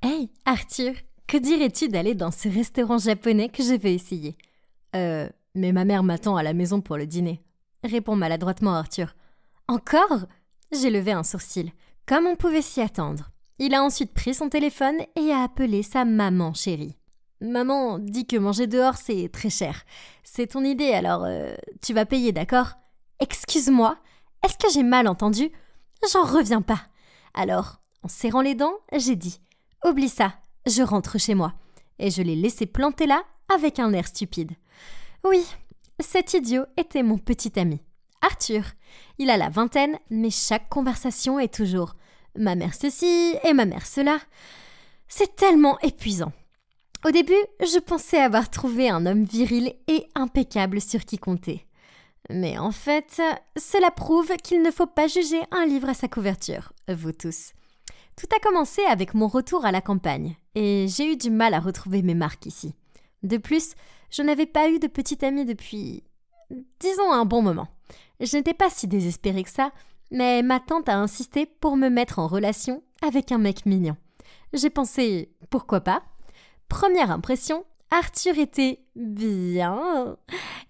Hey, Arthur, que dirais-tu d'aller dans ce restaurant japonais que je vais essayer? Mais ma mère m'attend à la maison pour le dîner, répond maladroitement Arthur. Encore? J'ai levé un sourcil, comme on pouvait s'y attendre. Il a ensuite pris son téléphone et a appelé sa maman chérie. Maman dit que manger dehors c'est très cher. C'est ton idée alors tu vas payer, d'accord? Excuse-moi, est-ce que j'ai mal entendu? J'en reviens pas. Alors, en serrant les dents, j'ai dit oublie ça, je rentre chez moi. Et je l'ai laissé planter là avec un air stupide. Oui, cet idiot était mon petit ami. Arthur. Il a la vingtaine, mais chaque conversation est toujours ma mère ceci et ma mère cela. C'est tellement épuisant. Au début, je pensais avoir trouvé un homme viril et impeccable sur qui compter. Mais en fait, cela prouve qu'il ne faut pas juger un livre à sa couverture, vous tous. Tout a commencé avec mon retour à la campagne, et j'ai eu du mal à retrouver mes marques ici. De plus, je n'avais pas eu de petite amie depuis, disons, un bon moment. Je n'étais pas si désespérée que ça, mais ma tante a insisté pour me mettre en relation avec un mec mignon. J'ai pensé, pourquoi pas? Première impression, Arthur était bien.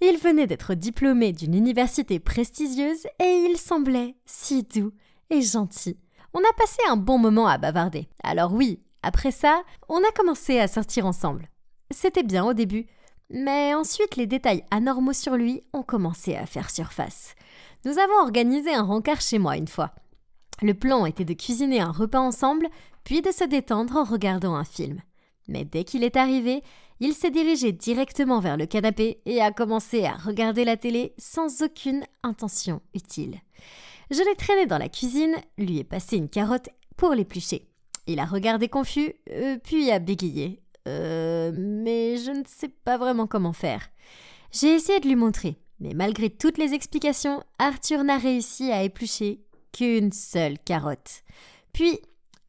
Il venait d'être diplômé d'une université prestigieuse et il semblait si doux et gentil. On a passé un bon moment à bavarder. Alors oui, après ça, on a commencé à sortir ensemble. C'était bien au début, mais ensuite les détails anormaux sur lui ont commencé à faire surface. Nous avons organisé un rencard chez moi une fois. Le plan était de cuisiner un repas ensemble, puis de se détendre en regardant un film. Mais dès qu'il est arrivé, il s'est dirigé directement vers le canapé et a commencé à regarder la télé sans aucune intention utile. Je l'ai traîné dans la cuisine, lui ai passé une carotte pour l'éplucher. Il a regardé confus, puis a bégayé. Mais je ne sais pas vraiment comment faire. J'ai essayé de lui montrer, mais malgré toutes les explications, Arthur n'a réussi à éplucher qu'une seule carotte. Puis,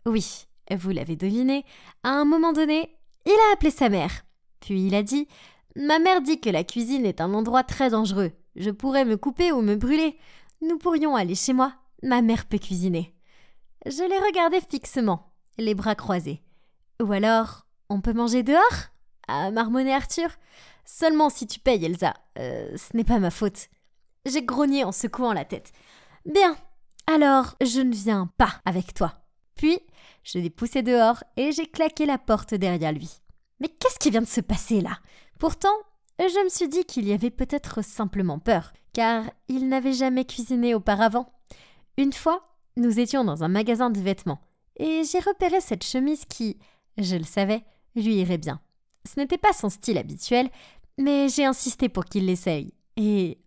oui, vous l'avez deviné, à un moment donné, il a appelé sa mère. Puis il a dit « Ma mère dit que la cuisine est un endroit très dangereux. Je pourrais me couper ou me brûler. Nous pourrions aller chez moi. Ma mère peut cuisiner. » Je l'ai regardé fixement, les bras croisés. « Ou alors, on peut manger dehors ?» a marmonné Arthur. « Seulement si tu payes, Elsa. Ce n'est pas ma faute. » J'ai grogné en secouant la tête. « Bien, alors je ne viens pas avec toi. » Puis, je l'ai poussé dehors et j'ai claqué la porte derrière lui. Mais qu'est-ce qui vient de se passer là? Pourtant, je me suis dit qu'il y avait peut-être simplement peur, car il n'avait jamais cuisiné auparavant. Une fois, nous étions dans un magasin de vêtements, et j'ai repéré cette chemise qui, je le savais, lui irait bien. Ce n'était pas son style habituel, mais j'ai insisté pour qu'il l'essaye. Et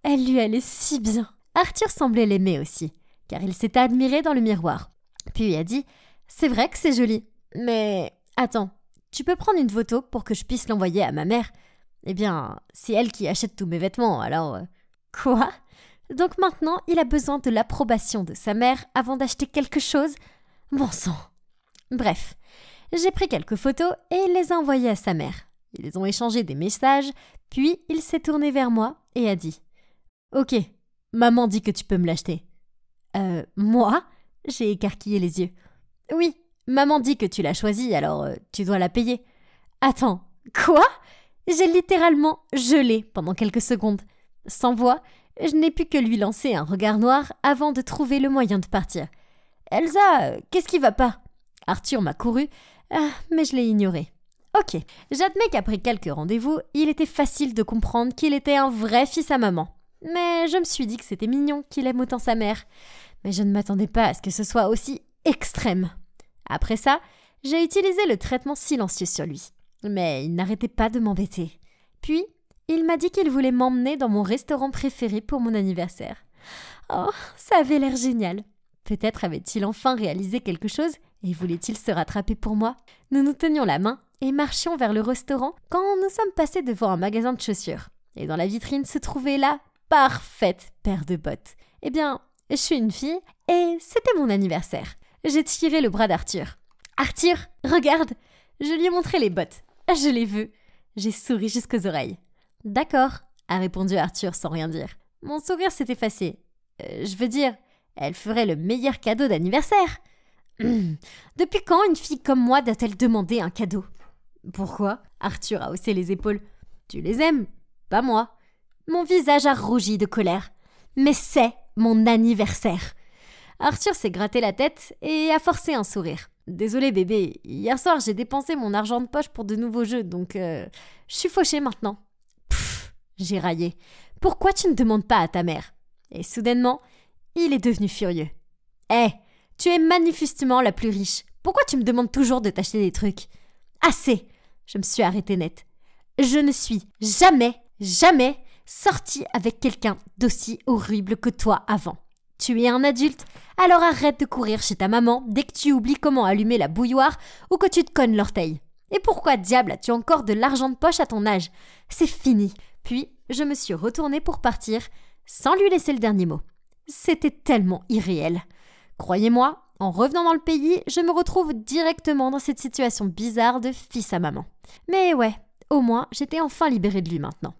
elle lui allait si bien. Arthur semblait l'aimer aussi, car il s'était admiré dans le miroir. Puis il a dit « C'est vrai que c'est joli, mais attends, tu peux prendre une photo pour que je puisse l'envoyer à ma mère? Eh bien, c'est elle qui achète tous mes vêtements, alors… Quoi? Donc maintenant, il a besoin de l'approbation de sa mère avant d'acheter quelque chose? Bon sang! Bref, j'ai pris quelques photos et il les a envoyées à sa mère. Ils ont échangé des messages, puis il s'est tourné vers moi et a dit « Ok, maman dit que tu peux me l'acheter. » Moi? J'ai écarquillé les yeux. « Oui, maman dit que tu l'as choisie, alors tu dois la payer. » Attends, quoi? J'ai littéralement gelé pendant quelques secondes. Sans voix, je n'ai pu que lui lancer un regard noir avant de trouver le moyen de partir. « Elsa, qu'est-ce qui va pas ?» Arthur m'a couru, mais je l'ai ignoré. Ok, j'admets qu'après quelques rendez-vous, il était facile de comprendre qu'il était un vrai fils à maman. Mais je me suis dit que c'était mignon qu'il aime autant sa mère. Mais je ne m'attendais pas à ce que ce soit aussi extrême. Après ça, j'ai utilisé le traitement silencieux sur lui. Mais il n'arrêtait pas de m'embêter. Puis, il m'a dit qu'il voulait m'emmener dans mon restaurant préféré pour mon anniversaire. Oh, ça avait l'air génial. Peut-être avait-il enfin réalisé quelque chose et voulait-il se rattraper pour moi? Nous nous tenions la main et marchions vers le restaurant quand nous sommes passés devant un magasin de chaussures. Et dans la vitrine se trouvait la parfaite paire de bottes. Eh bien, je suis une fille et c'était mon anniversaire. J'ai tiré le bras d'Arthur. « Arthur, regarde !» Je lui ai montré les bottes. Je les veux. J'ai souri jusqu'aux oreilles. « D'accord », a répondu Arthur sans rien dire. Mon sourire s'est effacé. Je veux dire, elle ferait le meilleur cadeau d'anniversaire. Depuis quand une fille comme moi doit-elle demander un cadeau? Pourquoi? Arthur a haussé les épaules. Tu les aimes? Pas moi. Mon visage a rougi de colère. Mais c'est mon anniversaire. Arthur s'est gratté la tête et a forcé un sourire. Désolé bébé, hier soir j'ai dépensé mon argent de poche pour de nouveaux jeux, donc je suis fauchée maintenant. Pfff, j'ai raillé. Pourquoi tu ne demandes pas à ta mère? Et soudainement, il est devenu furieux. Hé, tu es manifestement la plus riche. Pourquoi tu me demandes toujours de t'acheter des trucs? Assez! Je me suis arrêtée net. Je ne suis jamais sortie avec quelqu'un d'aussi horrible que toi avant. Tu es un adulte, alors arrête de courir chez ta maman dès que tu oublies comment allumer la bouilloire ou que tu te cognes l'orteil. Et pourquoi diable as-tu encore de l'argent de poche à ton âge? C'est fini. Puis, je me suis retournée pour partir, sans lui laisser le dernier mot. C'était tellement irréel. Croyez-moi, en revenant dans le pays, je me retrouve directement dans cette situation bizarre de fils à maman. Mais ouais, au moins, j'étais enfin libérée de lui maintenant.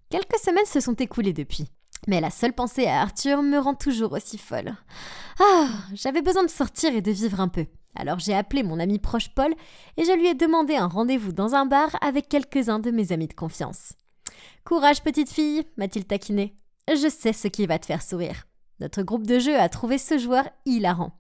Quelques semaines se sont écoulées depuis. Mais la seule pensée à Arthur me rend toujours aussi folle. Ah, j'avais besoin de sortir et de vivre un peu. Alors j'ai appelé mon ami proche Paul et je lui ai demandé un rendez-vous dans un bar avec quelques-uns de mes amis de confiance. « Courage petite fille » m'a-t-il taquiné. « Je sais ce qui va te faire sourire. » Notre groupe de jeu a trouvé ce joueur hilarant.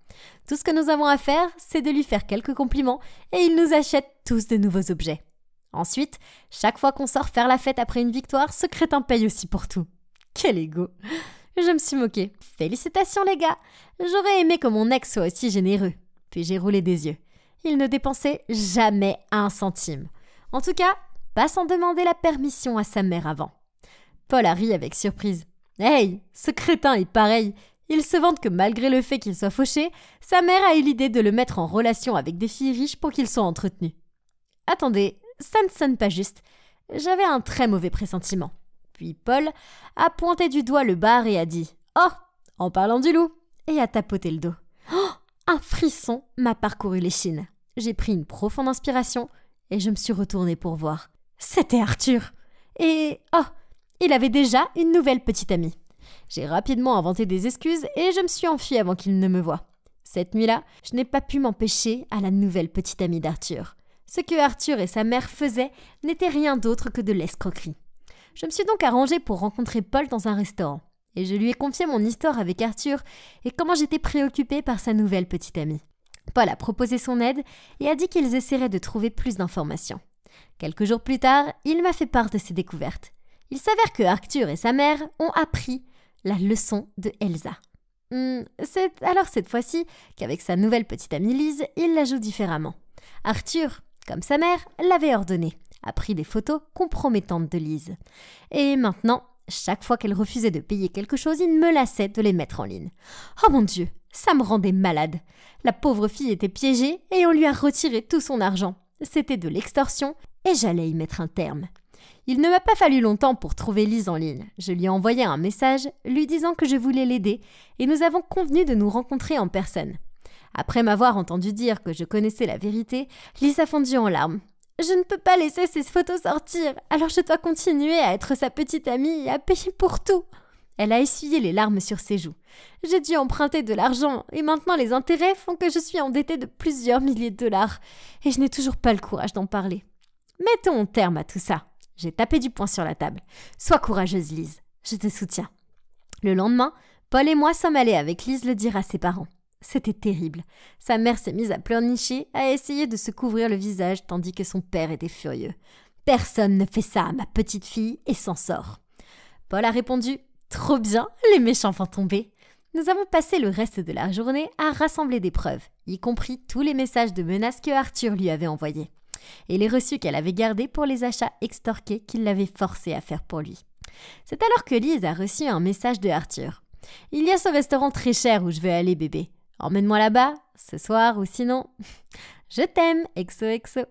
Tout ce que nous avons à faire, c'est de lui faire quelques compliments et il nous achète tous de nouveaux objets. Ensuite, chaque fois qu'on sort faire la fête après une victoire, ce crétin paye aussi pour tout. Quel égo! Je me suis moquée. Félicitations les gars! J'aurais aimé que mon ex soit aussi généreux. Puis j'ai roulé des yeux. Il ne dépensait jamais un centime. En tout cas, pas sans demander la permission à sa mère avant. Paul a ri avec surprise. Hey, ce crétin est pareil. Il se vante que malgré le fait qu'il soit fauché, sa mère a eu l'idée de le mettre en relation avec des filles riches pour qu'il soit entretenu. Attendez, ça ne sonne pas juste. J'avais un très mauvais pressentiment. Puis Paul a pointé du doigt le bar et a dit « Oh, en parlant du loup !» et a tapoté le dos. Oh, un frisson m'a parcouru l'échine. J'ai pris une profonde inspiration et je me suis retournée pour voir. C'était Arthur. Et oh, il avait déjà une nouvelle petite amie. J'ai rapidement inventé des excuses et je me suis enfuie avant qu'il ne me voie. Cette nuit-là, je n'ai pas pu m'empêcher à la nouvelle petite amie d'Arthur. Ce que Arthur et sa mère faisaient n'était rien d'autre que de l'escroquerie. Je me suis donc arrangée pour rencontrer Paul dans un restaurant. Et je lui ai confié mon histoire avec Arthur et comment j'étais préoccupée par sa nouvelle petite amie. Paul a proposé son aide et a dit qu'ils essaieraient de trouver plus d'informations. Quelques jours plus tard, il m'a fait part de ses découvertes. Il s'avère que Arthur et sa mère ont appris la leçon de Elsa. C'est alors cette fois-ci qu'avec sa nouvelle petite amie Lise, il la joue différemment. Arthur, comme sa mère, l'avait ordonné, a pris des photos compromettantes de Lise. Et maintenant, chaque fois qu'elle refusait de payer quelque chose, il me lassait de les mettre en ligne. Oh mon Dieu, ça me rendait malade. La pauvre fille était piégée et on lui a retiré tout son argent. C'était de l'extorsion et j'allais y mettre un terme. Il ne m'a pas fallu longtemps pour trouver Lise en ligne. Je lui ai envoyé un message lui disant que je voulais l'aider et nous avons convenu de nous rencontrer en personne. Après m'avoir entendu dire que je connaissais la vérité, Lise a fondu en larmes. Je ne peux pas laisser ces photos sortir, alors je dois continuer à être sa petite amie et à payer pour tout. Elle a essuyé les larmes sur ses joues. J'ai dû emprunter de l'argent et maintenant les intérêts font que je suis endettée de plusieurs milliers de dollars et je n'ai toujours pas le courage d'en parler. Mettons un terme à tout ça. J'ai tapé du poing sur la table. Sois courageuse, Lise. Je te soutiens. Le lendemain, Paul et moi sommes allés avec Lise le dire à ses parents. C'était terrible. Sa mère s'est mise à pleurnicher, à essayer de se couvrir le visage tandis que son père était furieux. Personne ne fait ça à ma petite fille et s'en sort. Paul a répondu « Trop bien, les méchants vont tomber !» Nous avons passé le reste de la journée à rassembler des preuves, y compris tous les messages de menaces que Arthur lui avait envoyés, et les reçus qu'elle avait gardés pour les achats extorqués qu'il l'avait forcé à faire pour lui. C'est alors que Lise a reçu un message de Arthur. « Il y a ce restaurant très cher où je vais aller, bébé. Emmène-moi là-bas, ce soir ou sinon... Je t'aime, XOXO. »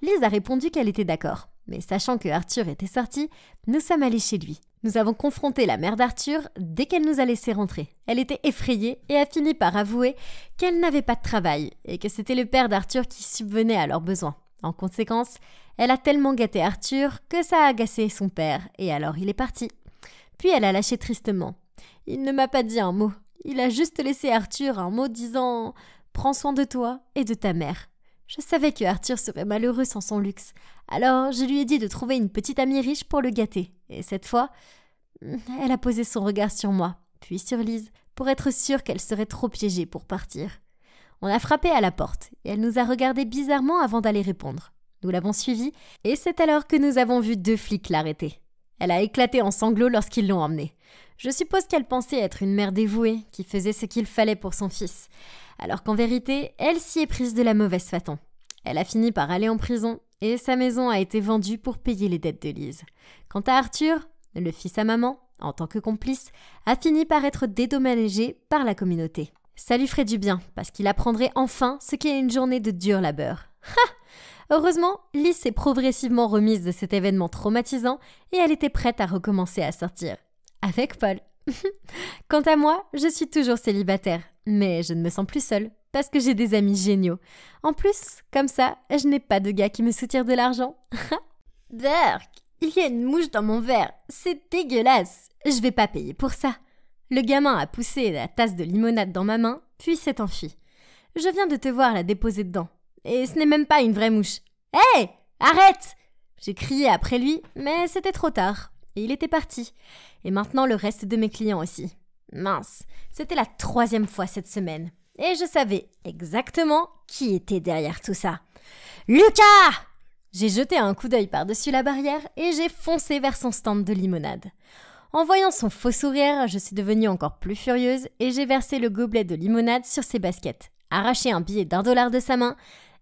Lise a répondu qu'elle était d'accord. Mais sachant que Arthur était sorti, nous sommes allés chez lui. Nous avons confronté la mère d'Arthur dès qu'elle nous a laissé rentrer. Elle était effrayée et a fini par avouer qu'elle n'avait pas de travail et que c'était le père d'Arthur qui subvenait à leurs besoins. En conséquence, elle a tellement gâté Arthur que ça a agacé son père et alors il est parti. Puis elle a lâché tristement. Il ne m'a pas dit un mot. Il a juste laissé Arthur un mot disant Prends soin de toi et de ta mère. » Je savais que Arthur serait malheureux sans son luxe, alors je lui ai dit de trouver une petite amie riche pour le gâter. Et cette fois, elle a posé son regard sur moi, puis sur Lise, pour être sûre qu'elle serait trop piégée pour partir. On a frappé à la porte, et elle nous a regardés bizarrement avant d'aller répondre. Nous l'avons suivie, et c'est alors que nous avons vu 2 flics l'arrêter. Elle a éclaté en sanglots lorsqu'ils l'ont emmenée. Je suppose qu'elle pensait être une mère dévouée, qui faisait ce qu'il fallait pour son fils. Alors qu'en vérité, elle s'y est prise de la mauvaise façon. Elle a fini par aller en prison, et sa maison a été vendue pour payer les dettes de Lise. Quant à Arthur, le fils à maman, en tant que complice, a fini par être dédommagé par la communauté. Ça lui ferait du bien, parce qu'il apprendrait enfin ce qu'est une journée de dur labeur. Ha! Heureusement, Lise s'est progressivement remise de cet événement traumatisant et elle était prête à recommencer à sortir. Avec Paul. Quant à moi, je suis toujours célibataire, mais je ne me sens plus seule, parce que j'ai des amis géniaux. En plus, comme ça, je n'ai pas de gars qui me soutirent de l'argent. Berk, il y a une mouche dans mon verre, c'est dégueulasse. Je vais pas payer pour ça. Le gamin a poussé la tasse de limonade dans ma main, puis s'est enfui. Je viens de te voir la déposer dedans. Et ce n'est même pas une vraie mouche. « Hé, arrête !» J'ai crié après lui, mais c'était trop tard. Et il était parti. Et maintenant le reste de mes clients aussi. Mince, c'était la 3e fois cette semaine. Et je savais exactement qui était derrière tout ça. « Lucas !» J'ai jeté un coup d'œil par-dessus la barrière et j'ai foncé vers son stand de limonade. En voyant son faux sourire, je suis devenue encore plus furieuse et j'ai versé le gobelet de limonade sur ses baskets, arraché un billet d'1$ de sa main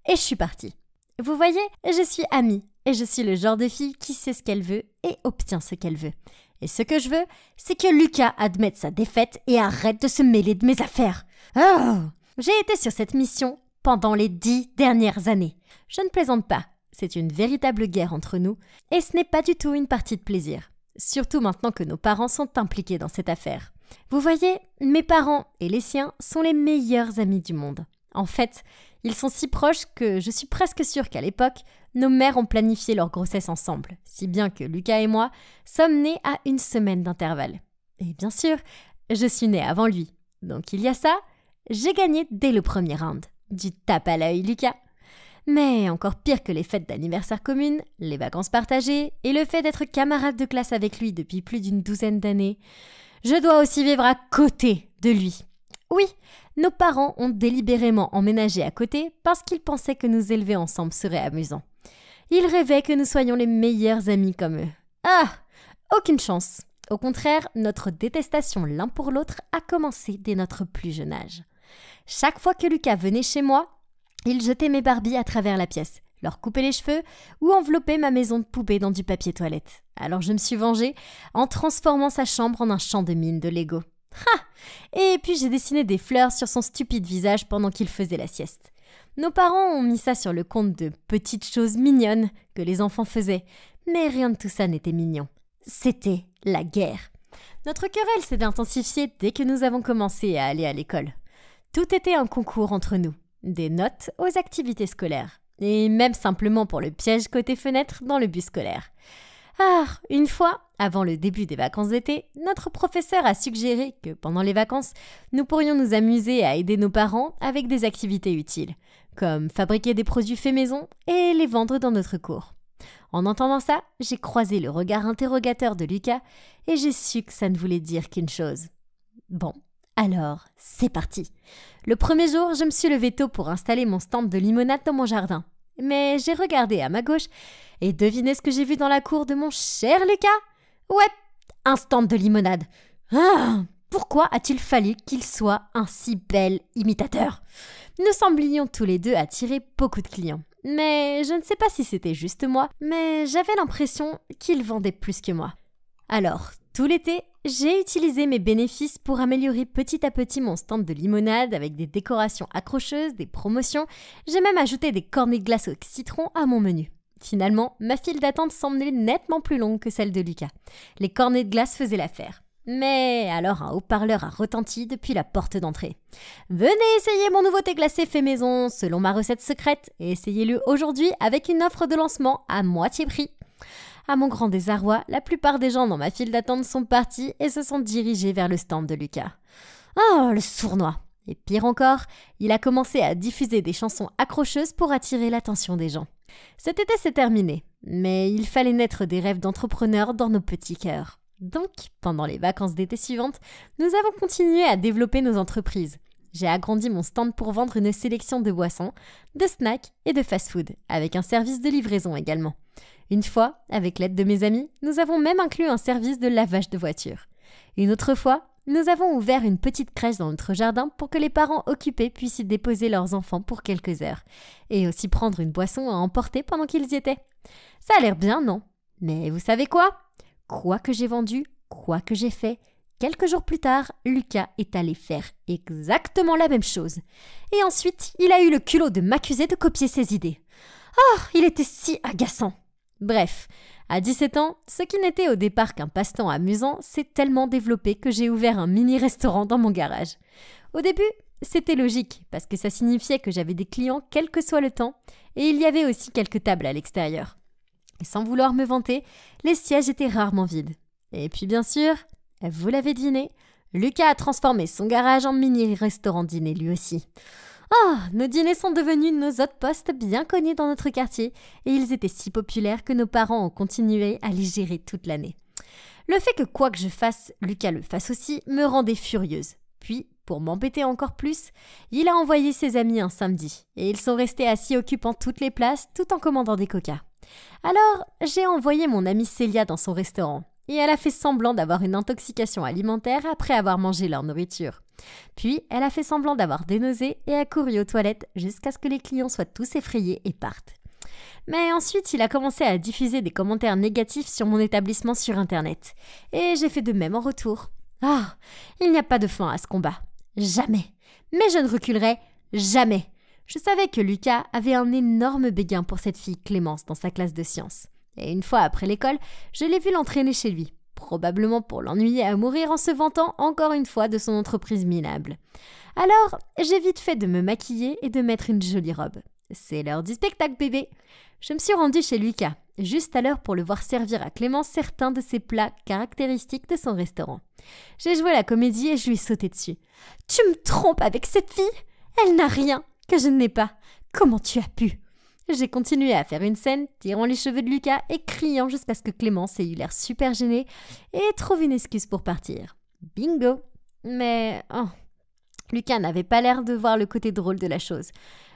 et je suis partie. Vous voyez, je suis amie et je suis le genre de fille qui sait ce qu'elle veut et obtient ce qu'elle veut. Et ce que je veux, c'est que Lucas admette sa défaite et arrête de se mêler de mes affaires. Oh ! J'ai été sur cette mission pendant les 10 dernières années. Je ne plaisante pas, c'est une véritable guerre entre nous et ce n'est pas du tout une partie de plaisir. Surtout maintenant que nos parents sont impliqués dans cette affaire. Vous voyez, mes parents et les siens sont les meilleurs amis du monde. En fait, ils sont si proches que je suis presque sûre qu'à l'époque, nos mères ont planifié leur grossesse ensemble, si bien que Lucas et moi sommes nés à 1 semaine d'intervalle. Et bien sûr, je suis née avant lui. Donc il y a ça, j'ai gagné dès le premier round. Du tape à l'œil, Lucas. Mais encore pire que les fêtes d'anniversaire communes, les vacances partagées et le fait d'être camarade de classe avec lui depuis plus d'une 12aine d'années, je dois aussi vivre à côté de lui. Oui, nos parents ont délibérément emménagé à côté parce qu'ils pensaient que nous élever ensemble serait amusant. Ils rêvaient que nous soyons les meilleurs amis comme eux. Ah, aucune chance. Au contraire, notre détestation l'un pour l'autre a commencé dès notre plus jeune âge. Chaque fois que Lucas venait chez moi, il jetait mes Barbies à travers la pièce, leur coupait les cheveux ou enveloppait ma maison de poupée dans du papier toilette. Alors je me suis vengée en transformant sa chambre en un champ de mines de Lego. Ha! Et puis j'ai dessiné des fleurs sur son stupide visage pendant qu'il faisait la sieste. Nos parents ont mis ça sur le compte de petites choses mignonnes que les enfants faisaient, mais rien de tout ça n'était mignon. C'était la guerre. Notre querelle s'est intensifiée dès que nous avons commencé à aller à l'école. Tout était un concours entre nous, des notes aux activités scolaires, et même simplement pour le piège côté fenêtre dans le bus scolaire. Ah, une fois, avant le début des vacances d'été, notre professeur a suggéré que pendant les vacances, nous pourrions nous amuser à aider nos parents avec des activités utiles, comme fabriquer des produits faits maison et les vendre dans notre cours. En entendant ça, j'ai croisé le regard interrogateur de Lucas et j'ai su que ça ne voulait dire qu'une chose. Bon, alors, c'est parti. Le premier jour, je me suis levée tôt pour installer mon stand de limonade dans mon jardin. Mais j'ai regardé à ma gauche et devinez ce que j'ai vu dans la cour de mon cher Lucas ? Ouais, un stand de limonade. Ah, pourquoi a-t-il fallu qu'il soit un si bel imitateur ? Nous semblions tous les deux attirer beaucoup de clients. Mais je ne sais pas si c'était juste moi, mais j'avais l'impression qu'il vendait plus que moi. Alors, tout l'été, j'ai utilisé mes bénéfices pour améliorer petit à petit mon stand de limonade avec des décorations accrocheuses, des promotions. J'ai même ajouté des cornets de glace au citron à mon menu. Finalement, ma file d'attente semblait nettement plus longue que celle de Lucas. Les cornets de glace faisaient l'affaire. Mais alors un haut-parleur a retenti depuis la porte d'entrée. « Venez essayer mon nouveau thé glacé fait maison selon ma recette secrète et essayez-le aujourd'hui avec une offre de lancement à moitié prix. » À mon grand désarroi, la plupart des gens dans ma file d'attente sont partis et se sont dirigés vers le stand de Lucas. « Oh, le sournois ! Et pire encore, il a commencé à diffuser des chansons accrocheuses pour attirer l'attention des gens. Cet été s'est terminé, mais il fallait naître des rêves d'entrepreneurs dans nos petits cœurs. Donc, pendant les vacances d'été suivantes, nous avons continué à développer nos entreprises. J'ai agrandi mon stand pour vendre une sélection de boissons, de snacks et de fast-food, avec un service de livraison également. Une fois, avec l'aide de mes amis, nous avons même inclus un service de lavage de voiture. Une autre fois, nous avons ouvert une petite crèche dans notre jardin pour que les parents occupés puissent y déposer leurs enfants pour quelques heures, et aussi prendre une boisson à emporter pendant qu'ils y étaient. Ça a l'air bien, non? Mais vous savez quoi? Quoi que j'ai vendu, quoi que j'ai fait, quelques jours plus tard, Lucas est allé faire exactement la même chose. Et ensuite, il a eu le culot de m'accuser de copier ses idées. Oh, il était si agaçant! Bref, à 17 ans, ce qui n'était au départ qu'un passe-temps amusant s'est tellement développé que j'ai ouvert un mini-restaurant dans mon garage. Au début, c'était logique, parce que ça signifiait que j'avais des clients quel que soit le temps, et il y avait aussi quelques tables à l'extérieur. Et sans vouloir me vanter, les sièges étaient rarement vides. Et puis bien sûr, vous l'avez deviné, Lucas a transformé son garage en mini-restaurant dîner lui aussi. Oh, nos dîners sont devenus nos hot postes bien connus dans notre quartier et ils étaient si populaires que nos parents ont continué à les gérer toute l'année. Le fait que quoi que je fasse, Lucas le fasse aussi, me rendait furieuse. Puis, pour m'embêter encore plus, il a envoyé ses amis un samedi et ils sont restés assis occupant toutes les places tout en commandant des coca. Alors, j'ai envoyé mon amie Célia dans son restaurant et elle a fait semblant d'avoir une intoxication alimentaire après avoir mangé leur nourriture. Puis, elle a fait semblant d'avoir des nausées et a couru aux toilettes jusqu'à ce que les clients soient tous effrayés et partent. Mais ensuite, il a commencé à diffuser des commentaires négatifs sur mon établissement sur Internet. Et j'ai fait de même en retour. Ah, il n'y a pas de fin à ce combat. Jamais. Mais je ne reculerai jamais. Je savais que Lucas avait un énorme béguin pour cette fille Clémence dans sa classe de sciences. Et une fois après l'école, je l'ai vu l'entraîner chez lui. Probablement pour l'ennuyer à mourir en se vantant encore une fois de son entreprise minable. Alors, j'ai vite fait de me maquiller et de mettre une jolie robe. C'est l'heure du spectacle, bébé. Je me suis rendue chez Lucas, juste à l'heure pour le voir servir à Clémence certains de ses plats caractéristiques de son restaurant. J'ai joué la comédie et je lui ai sauté dessus. « Tu me trompes avec cette fille? Elle n'a rien que je n'ai pas. Comment tu as pu ?» J'ai continué à faire une scène, tirant les cheveux de Lucas et criant jusqu'à ce que Clémence ait eu l'air super gênée et trouve une excuse pour partir. Bingo! Mais Lucas n'avait pas l'air de voir le côté drôle de la chose.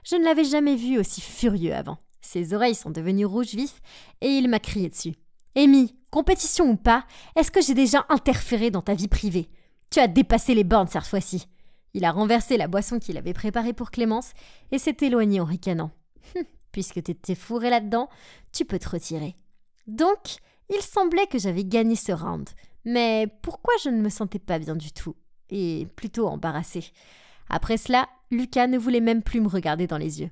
Je ne l'avais jamais vu aussi furieux avant. Ses oreilles sont devenues rouges vifs et il m'a crié dessus. « Amy, compétition ou pas, est-ce que j'ai déjà interféré dans ta vie privée? Tu as dépassé les bornes cette fois-ci. » Il a renversé la boisson qu'il avait préparée pour Clémence et s'est éloigné en ricanant. Puisque tu t'es fourré là-dedans, tu peux te retirer. Donc, il semblait que j'avais gagné ce round. Mais pourquoi je ne me sentais pas bien du tout? Et plutôt embarrassée. Après cela, Lucas ne voulait même plus me regarder dans les yeux.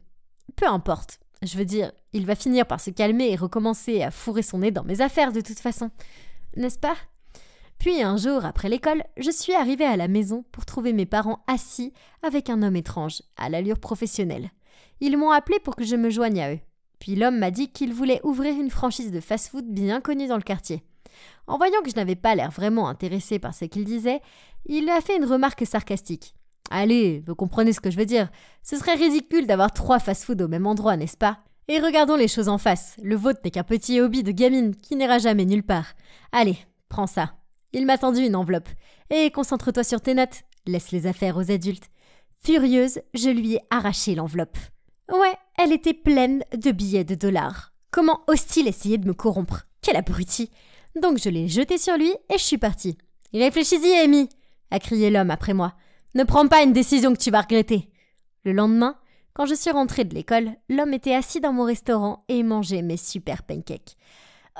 Peu importe. Je veux dire, il va finir par se calmer et recommencer à fourrer son nez dans mes affaires de toute façon. N'est-ce pas? Puis un jour, après l'école, je suis arrivée à la maison pour trouver mes parents assis avec un homme étrange, à l'allure professionnelle. Ils m'ont appelé pour que je me joigne à eux. Puis l'homme m'a dit qu'il voulait ouvrir une franchise de fast-food bien connue dans le quartier. En voyant que je n'avais pas l'air vraiment intéressée par ce qu'il disait, il a fait une remarque sarcastique. « Allez, vous comprenez ce que je veux dire. Ce serait ridicule d'avoir 3 fast-food au même endroit, n'est-ce pas? Et regardons les choses en face. Le vôtre n'est qu'un petit hobby de gamine qui n'ira jamais nulle part. Allez, prends ça. » Il m'a tendu une enveloppe. « Et concentre-toi sur tes notes. Laisse les affaires aux adultes. » Furieuse, je lui ai arraché l'enveloppe. Ouais, elle était pleine de billets de dollars. Comment ose-t-il essayer de me corrompre? Quel abruti! Donc je l'ai jeté sur lui et je suis partie. « Réfléchis-y, Amy !» a crié l'homme après moi. « Ne prends pas une décision que tu vas regretter. » Le lendemain, quand je suis rentrée de l'école, l'homme était assis dans mon restaurant et mangeait mes super pancakes.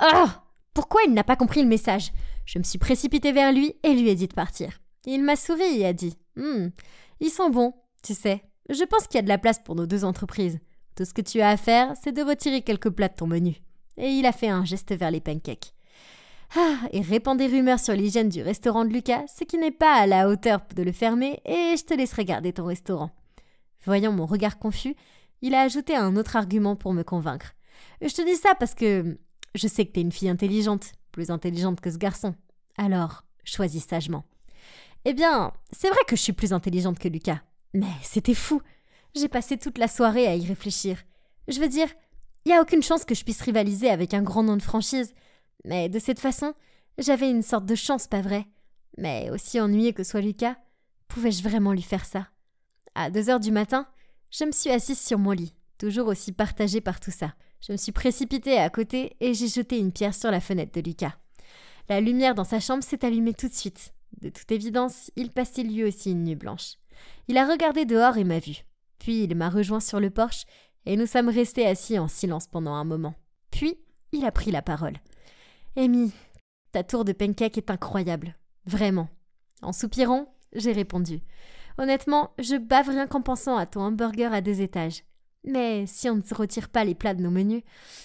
Oh! Pourquoi il n'a pas compris le message? Je me suis précipitée vers lui et lui ai dit de partir. Il m'a souri et a dit « ils sont bons, tu sais. Je pense qu'il y a de la place pour nos 2 entreprises. Tout ce que tu as à faire, c'est de retirer quelques plats de ton menu. » Et il a fait un geste vers les pancakes. Et répand des rumeurs sur l'hygiène du restaurant de Lucas, ce qui n'est pas à la hauteur de le fermer, et je te laisserai garder ton restaurant. Voyant mon regard confus, il a ajouté un autre argument pour me convaincre. Je te dis ça parce que je sais que t'es une fille intelligente, plus intelligente que ce garçon. Alors, choisis sagement. Eh bien, c'est vrai que je suis plus intelligente que Lucas. Mais c'était fou. J'ai passé toute la soirée à y réfléchir. Je veux dire, il n'y a aucune chance que je puisse rivaliser avec un grand nom de franchise. Mais de cette façon, j'avais une sorte de chance, pas vrai? Mais aussi ennuyé que soit Lucas, pouvais-je vraiment lui faire ça? À 2 heures du matin, je me suis assise sur mon lit, toujours aussi partagée par tout ça. Je me suis précipitée à côté et j'ai jeté une pierre sur la fenêtre de Lucas. La lumière dans sa chambre s'est allumée tout de suite. De toute évidence, il passait lui aussi une nuit blanche. Il a regardé dehors et m'a vu. Puis il m'a rejoint sur le porche et nous sommes restés assis en silence pendant un moment. Puis, il a pris la parole. « Amy, ta tour de pancake est incroyable. Vraiment. » En soupirant, j'ai répondu. « Honnêtement, je bave rien qu'en pensant à ton hamburger à 2 étages. Mais si on ne retire pas les plats de nos menus,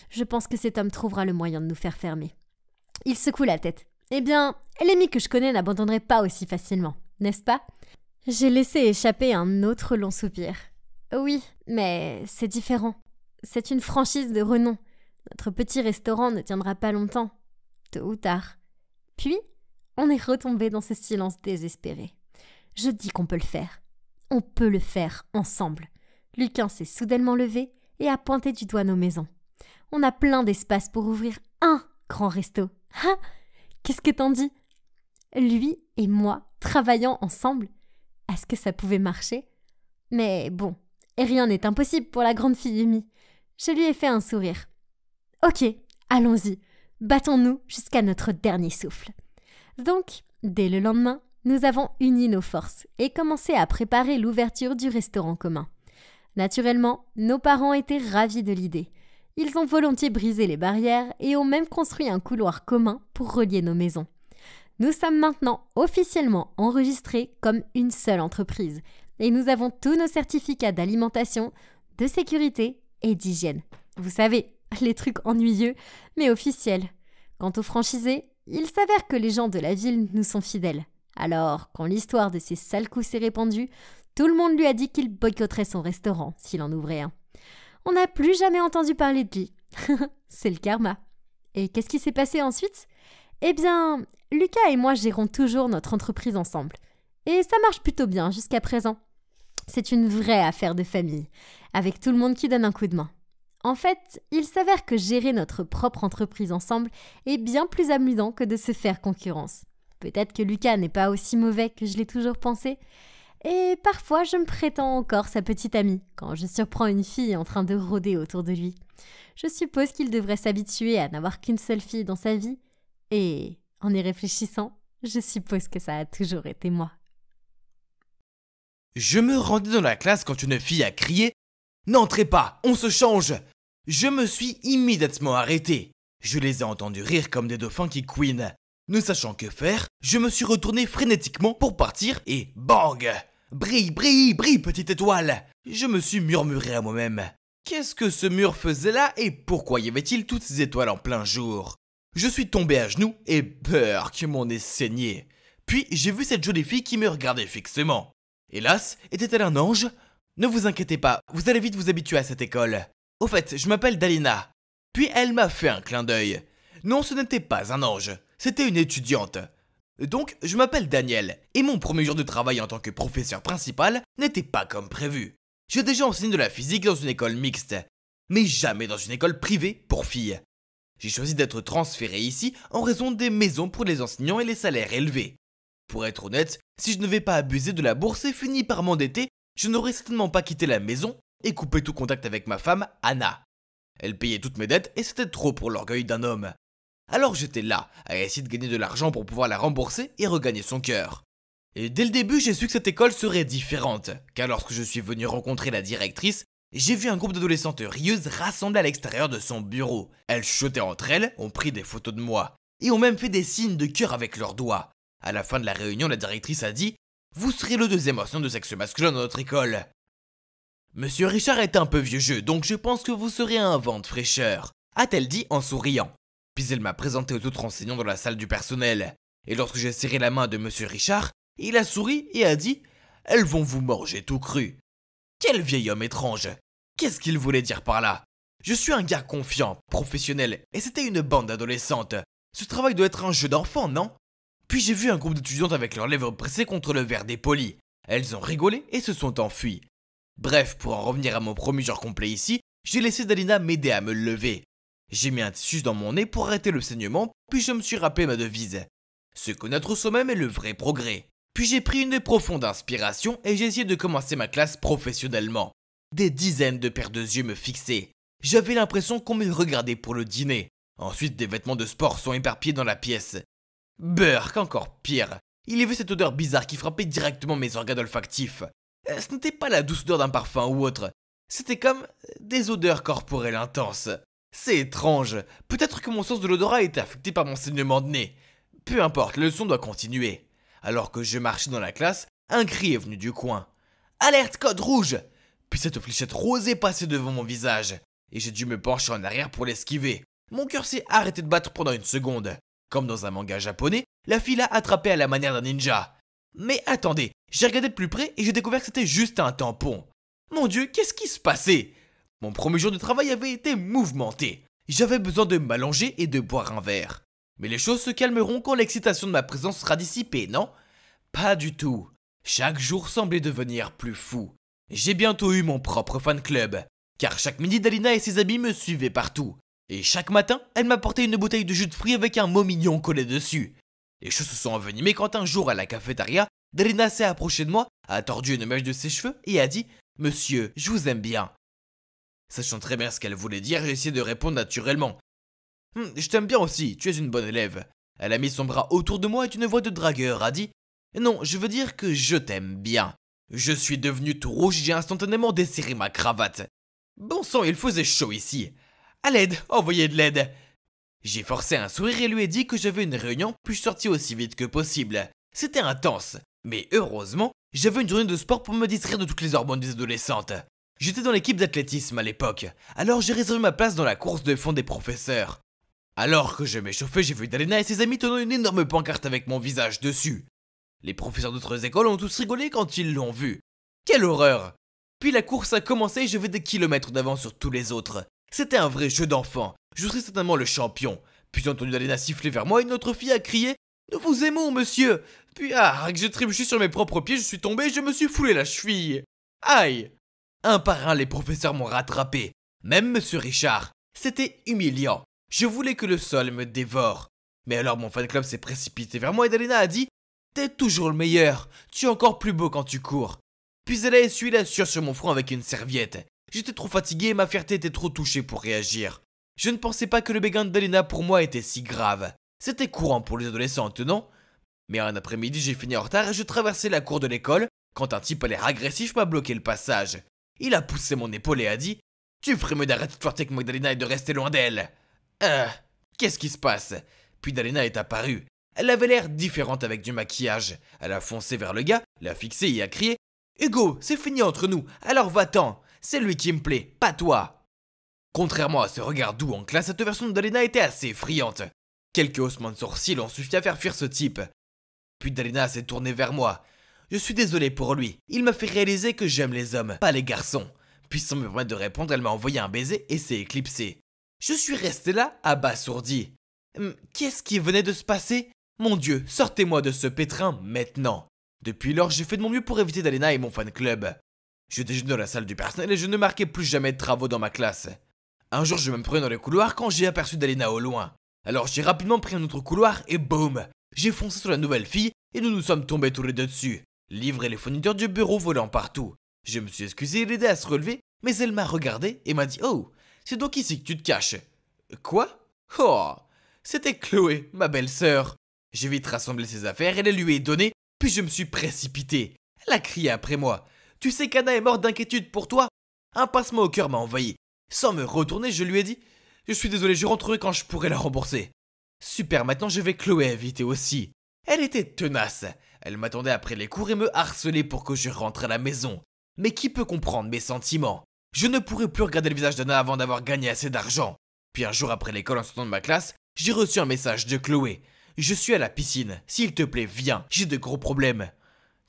je pense que cet homme trouvera le moyen de nous faire fermer. » Il secoue la tête. « Eh bien, l'Amy que je connais n'abandonnerait pas aussi facilement, n'est-ce pas ?» J'ai laissé échapper un autre long soupir. « Oui, mais c'est différent. C'est une franchise de renom. Notre petit restaurant ne tiendra pas longtemps, tôt ou tard. » Puis, on est retombé dans ce silence désespéré. Je dis qu'on peut le faire. On peut le faire ensemble. Lucas s'est soudainement levé et a pointé du doigt nos maisons. On a plein d'espace pour ouvrir un grand resto. Ah, qu'est-ce que t'en dis? Lui et moi travaillant ensemble? Est-ce que ça pouvait marcher? Mais bon, et rien n'est impossible pour la grande fille Amy. Je lui ai fait un sourire. Ok, allons-y, battons-nous jusqu'à notre dernier souffle. Donc, dès le lendemain, nous avons uni nos forces et commencé à préparer l'ouverture du restaurant commun. Naturellement, nos parents étaient ravis de l'idée. Ils ont volontiers brisé les barrières et ont même construit un couloir commun pour relier nos maisons. Nous sommes maintenant officiellement enregistrés comme une seule entreprise et nous avons tous nos certificats d'alimentation, de sécurité et d'hygiène. Vous savez, les trucs ennuyeux mais officiels. Quant aux franchisés, il s'avère que les gens de la ville nous sont fidèles. Alors, quand l'histoire de ces sales coups s'est répandue, tout le monde lui a dit qu'il boycotterait son restaurant s'il en ouvrait un. On n'a plus jamais entendu parler de lui. C'est le karma. Et qu'est-ce qui s'est passé ensuite? Eh bien, Lucas et moi gérons toujours notre entreprise ensemble. Et ça marche plutôt bien jusqu'à présent. C'est une vraie affaire de famille, avec tout le monde qui donne un coup de main. En fait, il s'avère que gérer notre propre entreprise ensemble est bien plus amusant que de se faire concurrence. Peut-être que Lucas n'est pas aussi mauvais que je l'ai toujours pensé. Et parfois, je me prétends encore sa petite amie quand je surprends une fille en train de rôder autour de lui. Je suppose qu'il devrait s'habituer à n'avoir qu'une seule fille dans sa vie. Et en y réfléchissant, je suppose que ça a toujours été moi. Je me rendais dans la classe quand une fille a crié « N'entrez pas, on se change !» Je me suis immédiatement arrêté. Je les ai entendus rire comme des dauphins qui couinent. Ne sachant que faire, je me suis retourné frénétiquement pour partir et bang! Brille, brille, brille, petite étoile! Je me suis murmuré à moi-même. Qu'est-ce que ce mur faisait là et pourquoi y avait-il toutes ces étoiles en plein jour? Je suis tombé à genoux et peur que mon nez saignait. Puis j'ai vu cette jolie fille qui me regardait fixement. Hélas, était-elle un ange? Ne vous inquiétez pas, vous allez vite vous habituer à cette école. Au fait, je m'appelle Dalina. Puis elle m'a fait un clin d'œil. Non, ce n'était pas un ange, c'était une étudiante. Donc, je m'appelle Daniel, et mon premier jour de travail en tant que professeur principal n'était pas comme prévu. J'ai déjà enseigné de la physique dans une école mixte, mais jamais dans une école privée pour filles. J'ai choisi d'être transféré ici en raison des maisons pour les enseignants et les salaires élevés. Pour être honnête, si je ne vais pas abuser de la bourse et finir par m'endetter, je n'aurais certainement pas quitté la maison et coupé tout contact avec ma femme, Anna. Elle payait toutes mes dettes et c'était trop pour l'orgueil d'un homme. Alors j'étais là, à essayer de gagner de l'argent pour pouvoir la rembourser et regagner son cœur. Et dès le début, j'ai su que cette école serait différente, car lorsque je suis venu rencontrer la directrice, j'ai vu un groupe d'adolescentes rieuses rassemblées à l'extérieur de son bureau. Elles chuchotaient entre elles, ont pris des photos de moi, et ont même fait des signes de cœur avec leurs doigts. À la fin de la réunion, la directrice a dit « Vous serez le deuxième enseignant de sexe masculin dans notre école. » Monsieur Richard est un peu vieux jeu, donc je pense que vous serez un vent de fraîcheur, a-t-elle dit en souriant. Puis elle m'a présenté aux autres enseignants dans la salle du personnel. Et lorsque j'ai serré la main de Monsieur Richard, il a souri et a dit « Elles vont vous manger tout cru. » Quel vieil homme étrange. Qu'est-ce qu'il voulait dire par là? Je suis un gars confiant, professionnel, et c'était une bande d'adolescentes. Ce travail doit être un jeu d'enfant, non? Puis j'ai vu un groupe d'étudiantes avec leurs lèvres pressées contre le verre dépoli. Elles ont rigolé et se sont enfuies. Bref, pour en revenir à mon premier jour complet ici, j'ai laissé Dalina m'aider à me lever. J'ai mis un tissu dans mon nez pour arrêter le saignement, puis je me suis rappelé ma devise. Se connaître soi-même est le vrai progrès. Puis j'ai pris une profonde inspiration et j'ai essayé de commencer ma classe professionnellement. Des dizaines de paires de yeux me fixaient. J'avais l'impression qu'on me regardait pour le dîner. Ensuite, des vêtements de sport sont éparpillés dans la pièce. Burk, encore pire. Il y avait cette odeur bizarre qui frappait directement mes organes olfactifs. Ce n'était pas la douce odeur d'un parfum ou autre. C'était comme des odeurs corporelles intenses. C'est étrange. Peut-être que mon sens de l'odorat était affecté par mon saignement de nez. Peu importe, le son doit continuer. Alors que je marchais dans la classe, un cri est venu du coin. Alerte code rouge! Puis cette fléchette rose est passée devant mon visage. Et j'ai dû me pencher en arrière pour l'esquiver. Mon cœur s'est arrêté de battre pendant une seconde. Comme dans un manga japonais, la fille l'a attrapé à la manière d'un ninja. Mais attendez, j'ai regardé de plus près et j'ai découvert que c'était juste un tampon. Mon Dieu, qu'est-ce qui se passait? Mon premier jour de travail avait été mouvementé. J'avais besoin de m'allonger et de boire un verre. Mais les choses se calmeront quand l'excitation de ma présence sera dissipée, non? Pas du tout. Chaque jour semblait devenir plus fou. J'ai bientôt eu mon propre fan club. Car chaque midi, Dalina et ses amis me suivaient partout. Et chaque matin, elle m'apportait une bouteille de jus de fruits avec un mot mignon collé dessus. Les choses se sont envenimées quand un jour à la cafétéria, Dalina s'est approchée de moi, a tordu une mèche de ses cheveux et a dit « Monsieur, je vous aime bien ». Sachant très bien ce qu'elle voulait dire, j'ai essayé de répondre naturellement. « Je t'aime bien aussi, tu es une bonne élève ». Elle a mis son bras autour de moi et d'une voix de dragueur a dit « Non, je veux dire que je t'aime bien ». Je suis devenu tout rouge et j'ai instantanément desserré ma cravate. Bon sang, il faisait chaud ici. À l'aide, envoyez de l'aide. J'ai forcé un sourire et lui ai dit que j'avais une réunion, puis je suis sorti aussi vite que possible. C'était intense, mais heureusement, j'avais une journée de sport pour me distraire de toutes les hormones des adolescentes. J'étais dans l'équipe d'athlétisme à l'époque, alors j'ai réservé ma place dans la course de fond des professeurs. Alors que je m'échauffais, j'ai vu Dalina et ses amis tenant une énorme pancarte avec mon visage dessus. Les professeurs d'autres écoles ont tous rigolé quand ils l'ont vu. Quelle horreur! Puis la course a commencé et j'avais des kilomètres d'avance sur tous les autres. C'était un vrai jeu d'enfant. Je serais certainement le champion. Puis j'ai entendu Dalina siffler vers moi et une autre fille a crié « Nous vous aimons, monsieur !» Puis que j'ai trébuché sur mes propres pieds, je suis tombé et je me suis foulé la cheville. Aïe! Un par un, les professeurs m'ont rattrapé. Même monsieur Richard. C'était humiliant. Je voulais que le sol me dévore. Mais alors mon fan club s'est précipité vers moi et Dalina a dit « T'es toujours le meilleur. Tu es encore plus beau quand tu cours. » Puis elle a essuyé la sueur sur mon front avec une serviette. J'étais trop fatigué et ma fierté était trop touchée pour réagir. Je ne pensais pas que le béguin de Dalina pour moi était si grave. C'était courant pour les adolescentes, non? Mais un après-midi, j'ai fini en retard et je traversais la cour de l'école quand un type à l'air agressif m'a bloqué le passage. Il a poussé mon épaule et a dit « Tu ferais mieux d'arrêter de flirter avec Magdalena et de rester loin d'elle. » Qu'est-ce qui se passe? Puis Dalina est apparue. Elle avait l'air différente avec du maquillage. Elle a foncé vers le gars, l'a fixé et a crié « Hugo, c'est fini entre nous, alors va-t'en. C'est lui qui me plaît, pas toi. » Contrairement à ce regard doux en classe, cette version de Dalina était assez effrayante. Quelques haussements de sourcils ont suffi à faire fuir ce type. Puis Dalina s'est tournée vers moi. Je suis désolé pour lui, il m'a fait réaliser que j'aime les hommes, pas les garçons. Puis sans me permettre de répondre, elle m'a envoyé un baiser et s'est éclipsée. Je suis resté là, abasourdi. Qu'est-ce qui venait de se passer? Mon Dieu, sortez-moi de ce pétrin maintenant. Depuis lors, j'ai fait de mon mieux pour éviter Dalina et mon fan club. Je déjeunais dans la salle du personnel et je ne marquais plus jamais de travaux dans ma classe. Un jour, je me prenais dans le couloir quand j'ai aperçu Dalina au loin. Alors j'ai rapidement pris un autre couloir et boum! J'ai foncé sur la nouvelle fille et nous nous sommes tombés tous les deux dessus. Livres et les fournitures du bureau volant partout. Je me suis excusé et l'aidé à se relever, mais elle m'a regardé et m'a dit « Oh, c'est donc ici que tu te caches. » Quoi? Oh, c'était Chloé, ma belle-sœur. J'ai vite rassemblé ses affaires et les lui ai données, puis je me suis précipité. Elle a crié après moi. « Tu sais qu'Anna est morte d'inquiétude pour toi ?» Un pincement au cœur m'a envahi. Sans me retourner, je lui ai dit « Je suis désolé, je rentrerai quand je pourrai la rembourser. » Super, maintenant je vais Chloé éviter aussi. Elle était tenace. Elle m'attendait après les cours et me harcelait pour que je rentre à la maison. Mais qui peut comprendre mes sentiments? Je ne pourrais plus regarder le visage d'Anna avant d'avoir gagné assez d'argent. Puis un jour après l'école en sortant de ma classe, j'ai reçu un message de Chloé. « Je suis à la piscine. S'il te plaît, viens. J'ai de gros problèmes. »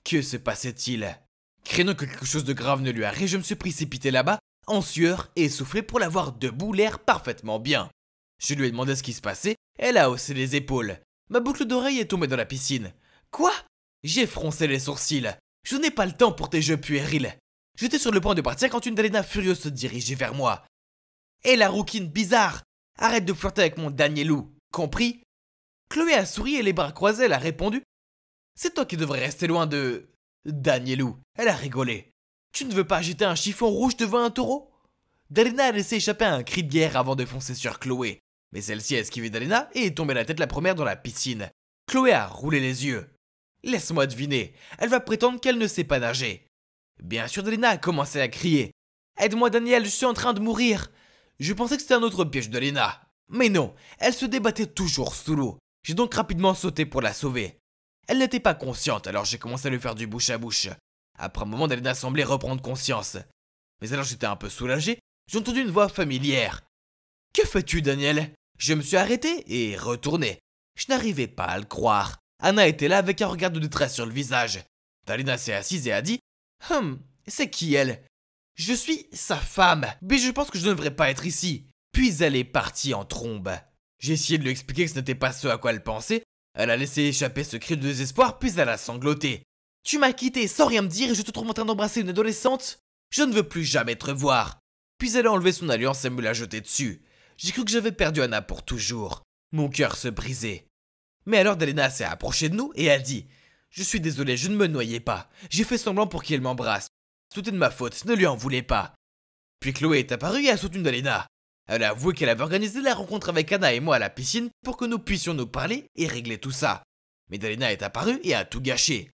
Que se passait-il? Craignant que quelque chose de grave ne lui arrive, je me suis précipité là-bas, en sueur et essoufflé pour la voir debout, l'air parfaitement bien. Je lui ai demandé ce qui se passait, elle a haussé les épaules. Ma boucle d'oreille est tombée dans la piscine. Quoi? J'ai froncé les sourcils. Je n'ai pas le temps pour tes jeux puérils. J'étais sur le point de partir quand une Dalena furieuse se dirigeait vers moi. Hé la rouquine bizarre, arrête de flirter avec mon Danielou, compris? Chloé a souri et les bras croisés, elle a répondu. C'est toi qui devrais rester loin de... Danielou, elle a rigolé. Tu ne veux pas agiter un chiffon rouge devant un taureau? Dalena a laissé échapper un cri de guerre avant de foncer sur Chloé. Mais celle-ci a esquivé Dalena et est tombée la tête la première dans la piscine. Chloé a roulé les yeux. Laisse-moi deviner, elle va prétendre qu'elle ne sait pas nager. Bien sûr, Dalena a commencé à crier. Aide-moi Daniel, je suis en train de mourir. Je pensais que c'était un autre piège de Dalena. Mais non, elle se débattait toujours sous l'eau. J'ai donc rapidement sauté pour la sauver. Elle n'était pas consciente, alors j'ai commencé à lui faire du bouche à bouche. Après un moment, Dalena semblait reprendre conscience. Mais alors j'étais un peu soulagé, j'ai entendu une voix familière. Que fais-tu, Daniel? Je me suis arrêté et retourné. Je n'arrivais pas à le croire. Anna était là avec un regard de détresse sur le visage. Dalena s'est assise et a dit c'est qui elle? Je suis sa femme, mais je pense que je ne devrais pas être ici. Puis elle est partie en trombe. J'ai essayé de lui expliquer que ce n'était pas ce à quoi elle pensait. Elle a laissé échapper ce cri de désespoir, puis elle a sangloté. Tu m'as quitté sans rien me dire et je te trouve en train d'embrasser une adolescente? Je ne veux plus jamais te revoir. Puis elle a enlevé son alliance et me l'a jetée dessus. J'ai cru que j'avais perdu Anna pour toujours. Mon cœur se brisait. Mais alors Dalena s'est approchée de nous et a dit « Je suis désolé, je ne me noyais pas. J'ai fait semblant pour qu'il m'embrasse. C'était de ma faute, ne lui en voulez pas. » Puis Chloé est apparue et a soutenu Dalena. Elle a avoué qu'elle avait organisé la rencontre avec Anna et moi à la piscine pour que nous puissions nous parler et régler tout ça. Mais Dalena est apparue et a tout gâché.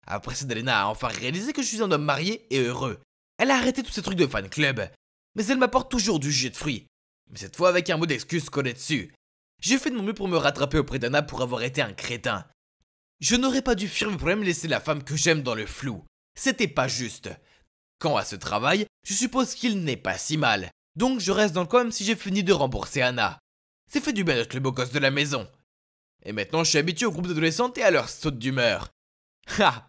Après ça, Dalena a enfin réalisé que je suis un homme marié et heureux. Elle a arrêté tous ces trucs de fan club. Mais elle m'apporte toujours du jus de fruits. Mais cette fois avec un mot d'excuse collé dessus. J'ai fait de mon mieux pour me rattraper auprès d'Anna pour avoir été un crétin. Je n'aurais pas dû fuir mes problèmes et laisser la femme que j'aime dans le flou. C'était pas juste. Quant à ce travail, je suppose qu'il n'est pas si mal. Donc je reste dans le coin même si j'ai fini de rembourser Anna. C'est fait du bien d'être le beau gosse de la maison. Et maintenant je suis habitué au groupe d'adolescentes et à leur saute d'humeur. Ha!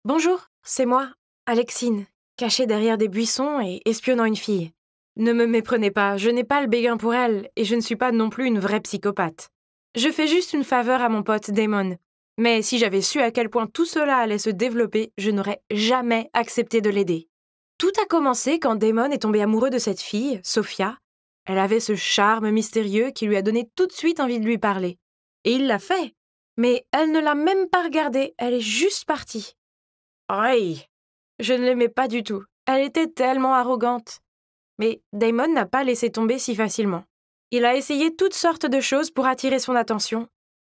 Bonjour, c'est moi, Alexine, cachée derrière des buissons et espionnant une fille. Ne me méprenez pas, je n'ai pas le béguin pour elle et je ne suis pas non plus une vraie psychopathe. Je fais juste une faveur à mon pote Damon. Mais si j'avais su à quel point tout cela allait se développer, je n'aurais jamais accepté de l'aider. Tout a commencé quand Damon est tombé amoureux de cette fille, Sophia. Elle avait ce charme mystérieux qui lui a donné tout de suite envie de lui parler. Et il l'a fait. Mais elle ne l'a même pas regardé, elle est juste partie. Aïe! Je ne l'aimais pas du tout. Elle était tellement arrogante. Mais Damon n'a pas laissé tomber si facilement. Il a essayé toutes sortes de choses pour attirer son attention,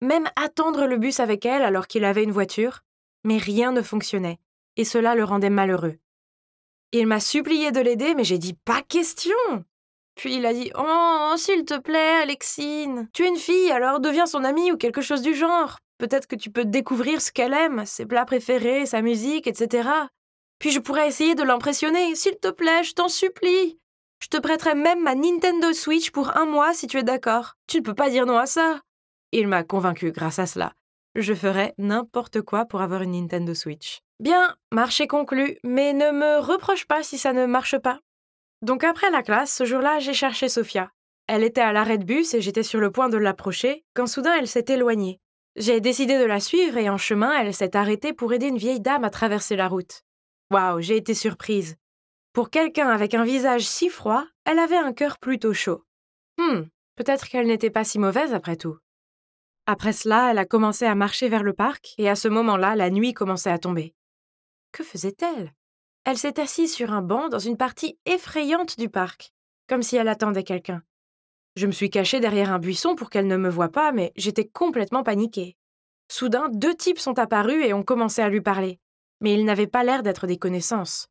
même attendre le bus avec elle alors qu'il avait une voiture, mais rien ne fonctionnait, et cela le rendait malheureux. Il m'a supplié de l'aider, mais j'ai dit « pas question !» Puis il a dit « Oh, s'il te plaît, Alexine, tu es une fille, alors deviens son amie ou quelque chose du genre. Peut-être que tu peux découvrir ce qu'elle aime, ses plats préférés, sa musique, etc. Puis je pourrais essayer de l'impressionner, s'il te plaît, je t'en supplie. Je te prêterai même ma Nintendo Switch pour 1 mois si tu es d'accord. Tu ne peux pas dire non à ça. » Il m'a convaincu grâce à cela. Je ferais n'importe quoi pour avoir une Nintendo Switch. Bien, marché conclu, mais ne me reproche pas si ça ne marche pas. Donc après la classe, ce jour-là, j'ai cherché Sophia. Elle était à l'arrêt de bus et j'étais sur le point de l'approcher, quand soudain elle s'est éloignée. J'ai décidé de la suivre et en chemin, elle s'est arrêtée pour aider une vieille dame à traverser la route. Waouh, j'ai été surprise. Pour quelqu'un avec un visage si froid, elle avait un cœur plutôt chaud. Peut-être qu'elle n'était pas si mauvaise après tout. Après cela, elle a commencé à marcher vers le parc et à ce moment-là, la nuit commençait à tomber. Que faisait-elle? Elle s'est assise sur un banc dans une partie effrayante du parc, comme si elle attendait quelqu'un. Je me suis cachée derrière un buisson pour qu'elle ne me voie pas, mais j'étais complètement paniquée. Soudain, 2 types sont apparus et ont commencé à lui parler. Mais ils n'avaient pas l'air d'être des connaissances.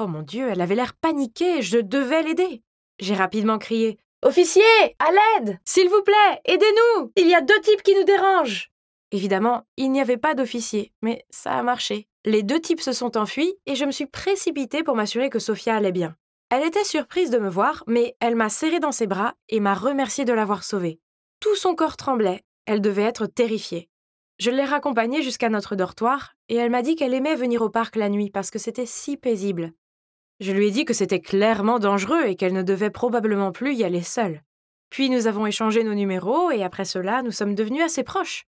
Oh mon Dieu, elle avait l'air paniquée, je devais l'aider. J'ai rapidement crié « Officier, à l'aide! S'il vous plaît, aidez-nous! Il y a 2 types qui nous dérangent !» Évidemment, il n'y avait pas d'officier, mais ça a marché. Les 2 types se sont enfuis et je me suis précipitée pour m'assurer que Sophia allait bien. Elle était surprise de me voir, mais elle m'a serrée dans ses bras et m'a remercié de l'avoir sauvée. Tout son corps tremblait, elle devait être terrifiée. Je l'ai raccompagnée jusqu'à notre dortoir et elle m'a dit qu'elle aimait venir au parc la nuit parce que c'était si paisible. Je lui ai dit que c'était clairement dangereux et qu'elle ne devait probablement plus y aller seule. Puis nous avons échangé nos numéros et après cela, nous sommes devenus assez proches.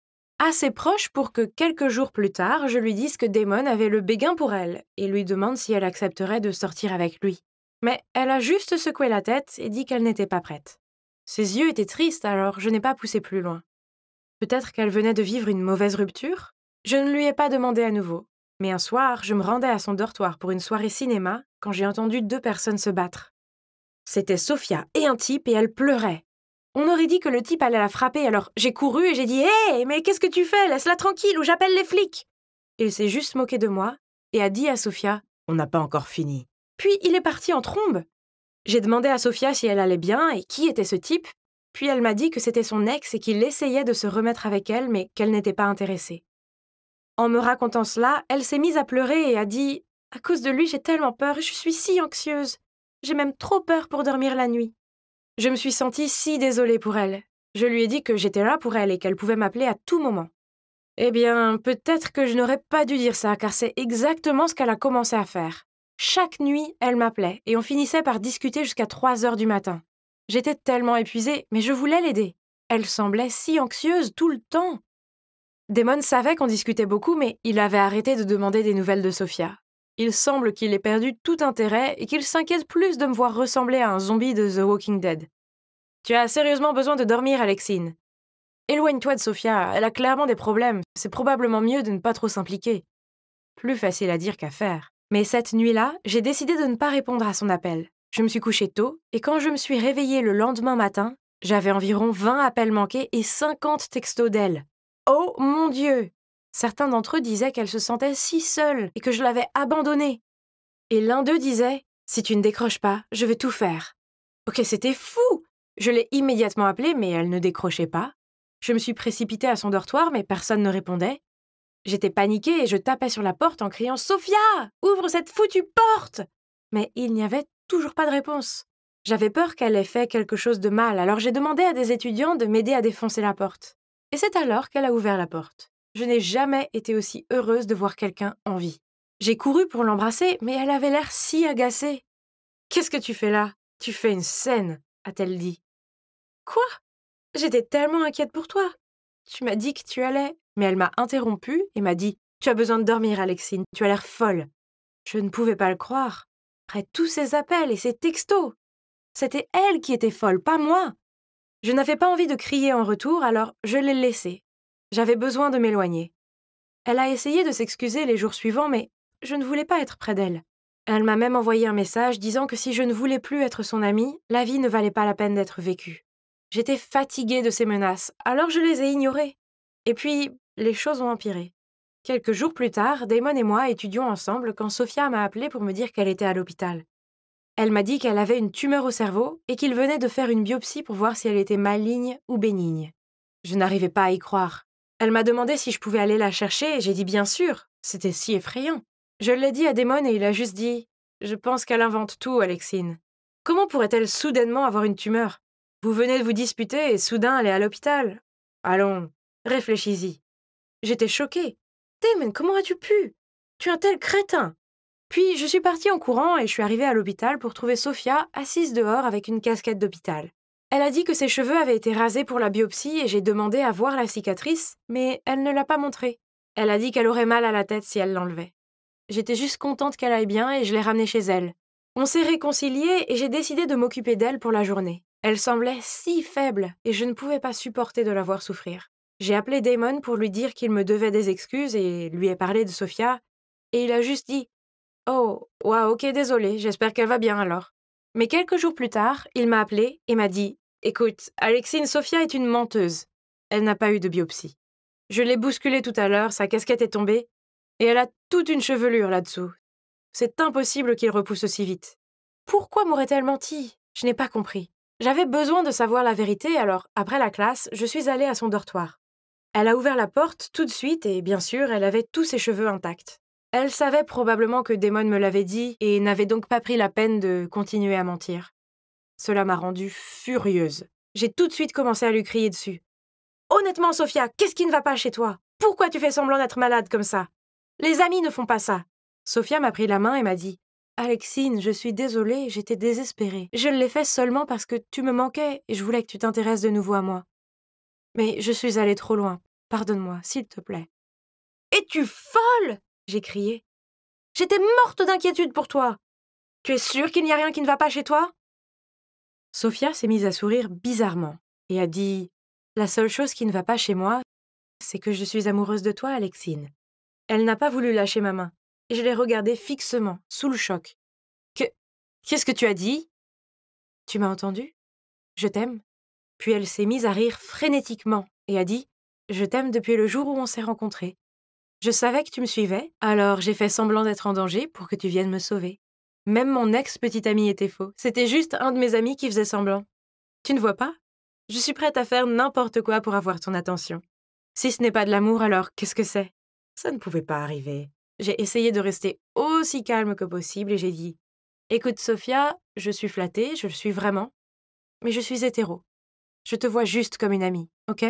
Assez proche pour que quelques jours plus tard, je lui dise que Damon avait le béguin pour elle et lui demande si elle accepterait de sortir avec lui. Mais elle a juste secoué la tête et dit qu'elle n'était pas prête. Ses yeux étaient tristes, alors je n'ai pas poussé plus loin. Peut-être qu'elle venait de vivre une mauvaise rupture? Je ne lui ai pas demandé à nouveau. Mais un soir, je me rendais à son dortoir pour une soirée cinéma quand j'ai entendu 2 personnes se battre. C'était Sophia et un type et elle pleurait. On aurait dit que le type allait la frapper, alors j'ai couru et j'ai dit « Hé, mais qu'est-ce que tu fais? Laisse-la tranquille ou j'appelle les flics !» Il s'est juste moqué de moi et a dit à Sophia « On n'a pas encore fini ». Puis il est parti en trombe. J'ai demandé à Sophia si elle allait bien et qui était ce type, puis elle m'a dit que c'était son ex et qu'il essayait de se remettre avec elle, mais qu'elle n'était pas intéressée. En me racontant cela, elle s'est mise à pleurer et a dit « À cause de lui, j'ai tellement peur et je suis si anxieuse. J'ai même trop peur pour dormir la nuit. » Je me suis sentie si désolée pour elle. Je lui ai dit que j'étais là pour elle et qu'elle pouvait m'appeler à tout moment. Eh bien, peut-être que je n'aurais pas dû dire ça, car c'est exactement ce qu'elle a commencé à faire. Chaque nuit, elle m'appelait et on finissait par discuter jusqu'à 3 heures du matin. J'étais tellement épuisée, mais je voulais l'aider. Elle semblait si anxieuse tout le temps. Damon savait qu'on discutait beaucoup, mais il avait arrêté de demander des nouvelles de Sophia. Il semble qu'il ait perdu tout intérêt et qu'il s'inquiète plus de me voir ressembler à un zombie de The Walking Dead. « Tu as sérieusement besoin de dormir, Alexine. Éloigne-toi de Sophia, elle a clairement des problèmes, c'est probablement mieux de ne pas trop s'impliquer. » Plus facile à dire qu'à faire. Mais cette nuit-là, j'ai décidé de ne pas répondre à son appel. Je me suis couchée tôt, et quand je me suis réveillée le lendemain matin, j'avais environ 20 appels manqués et 50 textos d'elle. Oh mon Dieu! Certains d'entre eux disaient qu'elle se sentait si seule et que je l'avais abandonnée. Et l'un d'eux disait « Si tu ne décroches pas, je vais tout faire. » Ok, c'était fou! Je l'ai immédiatement appelée, mais elle ne décrochait pas. Je me suis précipitée à son dortoir, mais personne ne répondait. J'étais paniquée et je tapais sur la porte en criant « Sophia! Ouvre cette foutue porte !» Mais il n'y avait toujours pas de réponse. J'avais peur qu'elle ait fait quelque chose de mal, alors j'ai demandé à des étudiants de m'aider à défoncer la porte. Et c'est alors qu'elle a ouvert la porte. Je n'ai jamais été aussi heureuse de voir quelqu'un en vie. J'ai couru pour l'embrasser, mais elle avait l'air si agacée. « Qu'est-ce que tu fais là? Tu fais une scène !» a-t-elle dit. « Quoi? J'étais tellement inquiète pour toi. Tu m'as dit que tu allais. » Mais elle m'a interrompue et m'a dit « Tu as besoin de dormir, Alexine, tu as l'air folle. » Je ne pouvais pas le croire. Après tous ces appels et ces textos. C'était elle qui était folle, pas moi. Je n'avais pas envie de crier en retour, alors je l'ai laissée. J'avais besoin de m'éloigner. Elle a essayé de s'excuser les jours suivants, mais je ne voulais pas être près d'elle. Elle m'a même envoyé un message disant que si je ne voulais plus être son amie, la vie ne valait pas la peine d'être vécue. J'étais fatiguée de ces menaces, alors je les ai ignorées. Et puis, les choses ont empiré. Quelques jours plus tard, Damon et moi étudions ensemble quand Sophia m'a appelée pour me dire qu'elle était à l'hôpital. Elle m'a dit qu'elle avait une tumeur au cerveau et qu'il venait de faire une biopsie pour voir si elle était maligne ou bénigne. Je n'arrivais pas à y croire. Elle m'a demandé si je pouvais aller la chercher et j'ai dit bien sûr. C'était si effrayant. Je l'ai dit à Damon et il a juste dit « Je pense qu'elle invente tout, Alexine. Comment pourrait-elle soudainement avoir une tumeur? Vous venez de vous disputer et soudain elle est à l'hôpital. Allons, réfléchis-y. » J'étais choquée. « Damon, comment as-tu pu? Tu es un tel crétin !» Puis je suis partie en courant et je suis arrivée à l'hôpital pour trouver Sophia assise dehors avec une casquette d'hôpital. Elle a dit que ses cheveux avaient été rasés pour la biopsie et j'ai demandé à voir la cicatrice, mais elle ne l'a pas montrée. Elle a dit qu'elle aurait mal à la tête si elle l'enlevait. J'étais juste contente qu'elle aille bien et je l'ai ramenée chez elle. On s'est réconciliés et j'ai décidé de m'occuper d'elle pour la journée. Elle semblait si faible et je ne pouvais pas supporter de la voir souffrir. J'ai appelé Damon pour lui dire qu'il me devait des excuses et lui ai parlé de Sophia, et il a juste dit « Oh, ouais, ok, désolé, j'espère qu'elle va bien alors. » Mais quelques jours plus tard, il m'a appelé et m'a dit « Écoute, Alexine, Sophia est une menteuse. Elle n'a pas eu de biopsie. Je l'ai bousculée tout à l'heure, sa casquette est tombée, et elle a toute une chevelure là-dessous. C'est impossible qu'il repousse aussi vite. Pourquoi m'aurait-elle menti? Je n'ai pas compris. J'avais besoin de savoir la vérité, alors, après la classe, je suis allée à son dortoir. Elle a ouvert la porte tout de suite et, bien sûr, elle avait tous ses cheveux intacts. Elle savait probablement que Damon me l'avait dit et n'avait donc pas pris la peine de continuer à mentir. Cela m'a rendue furieuse. J'ai tout de suite commencé à lui crier dessus. « Honnêtement, Sophia, qu'est-ce qui ne va pas chez toi? Pourquoi tu fais semblant d'être malade comme ça? Les amis ne font pas ça. » Sophia m'a pris la main et m'a dit « Alexine, je suis désolée, j'étais désespérée. Je l'ai fait seulement parce que tu me manquais et je voulais que tu t'intéresses de nouveau à moi. Mais je suis allée trop loin. pardonne-moi, s'il te plaît. Es-tu folle? J'ai crié. J'étais morte d'inquiétude pour toi. Tu es sûre qu'il n'y a rien qui ne va pas chez toi? Sophia s'est mise à sourire bizarrement et a dit « La seule chose qui ne va pas chez moi, c'est que je suis amoureuse de toi, Alexine. » Elle n'a pas voulu lâcher ma main et je l'ai regardée fixement, sous le choc. Qu'est-ce que tu as dit? Tu m'as entendu? Je t'aime. Puis elle s'est mise à rire frénétiquement et a dit « Je t'aime depuis le jour où on s'est rencontrés. Je savais que tu me suivais, alors j'ai fait semblant d'être en danger pour que tu viennes me sauver. Même mon ex-petit ami était faux. C'était juste un de mes amis qui faisait semblant. Tu ne vois pas? Je suis prête à faire n'importe quoi pour avoir ton attention. Si ce n'est pas de l'amour, alors qu'est-ce que c'est? Ça ne pouvait pas arriver. » J'ai essayé de rester aussi calme que possible et j'ai dit « Écoute, Sophia, je suis flattée, je le suis vraiment, mais je suis hétéro. Je te vois juste comme une amie, ok? »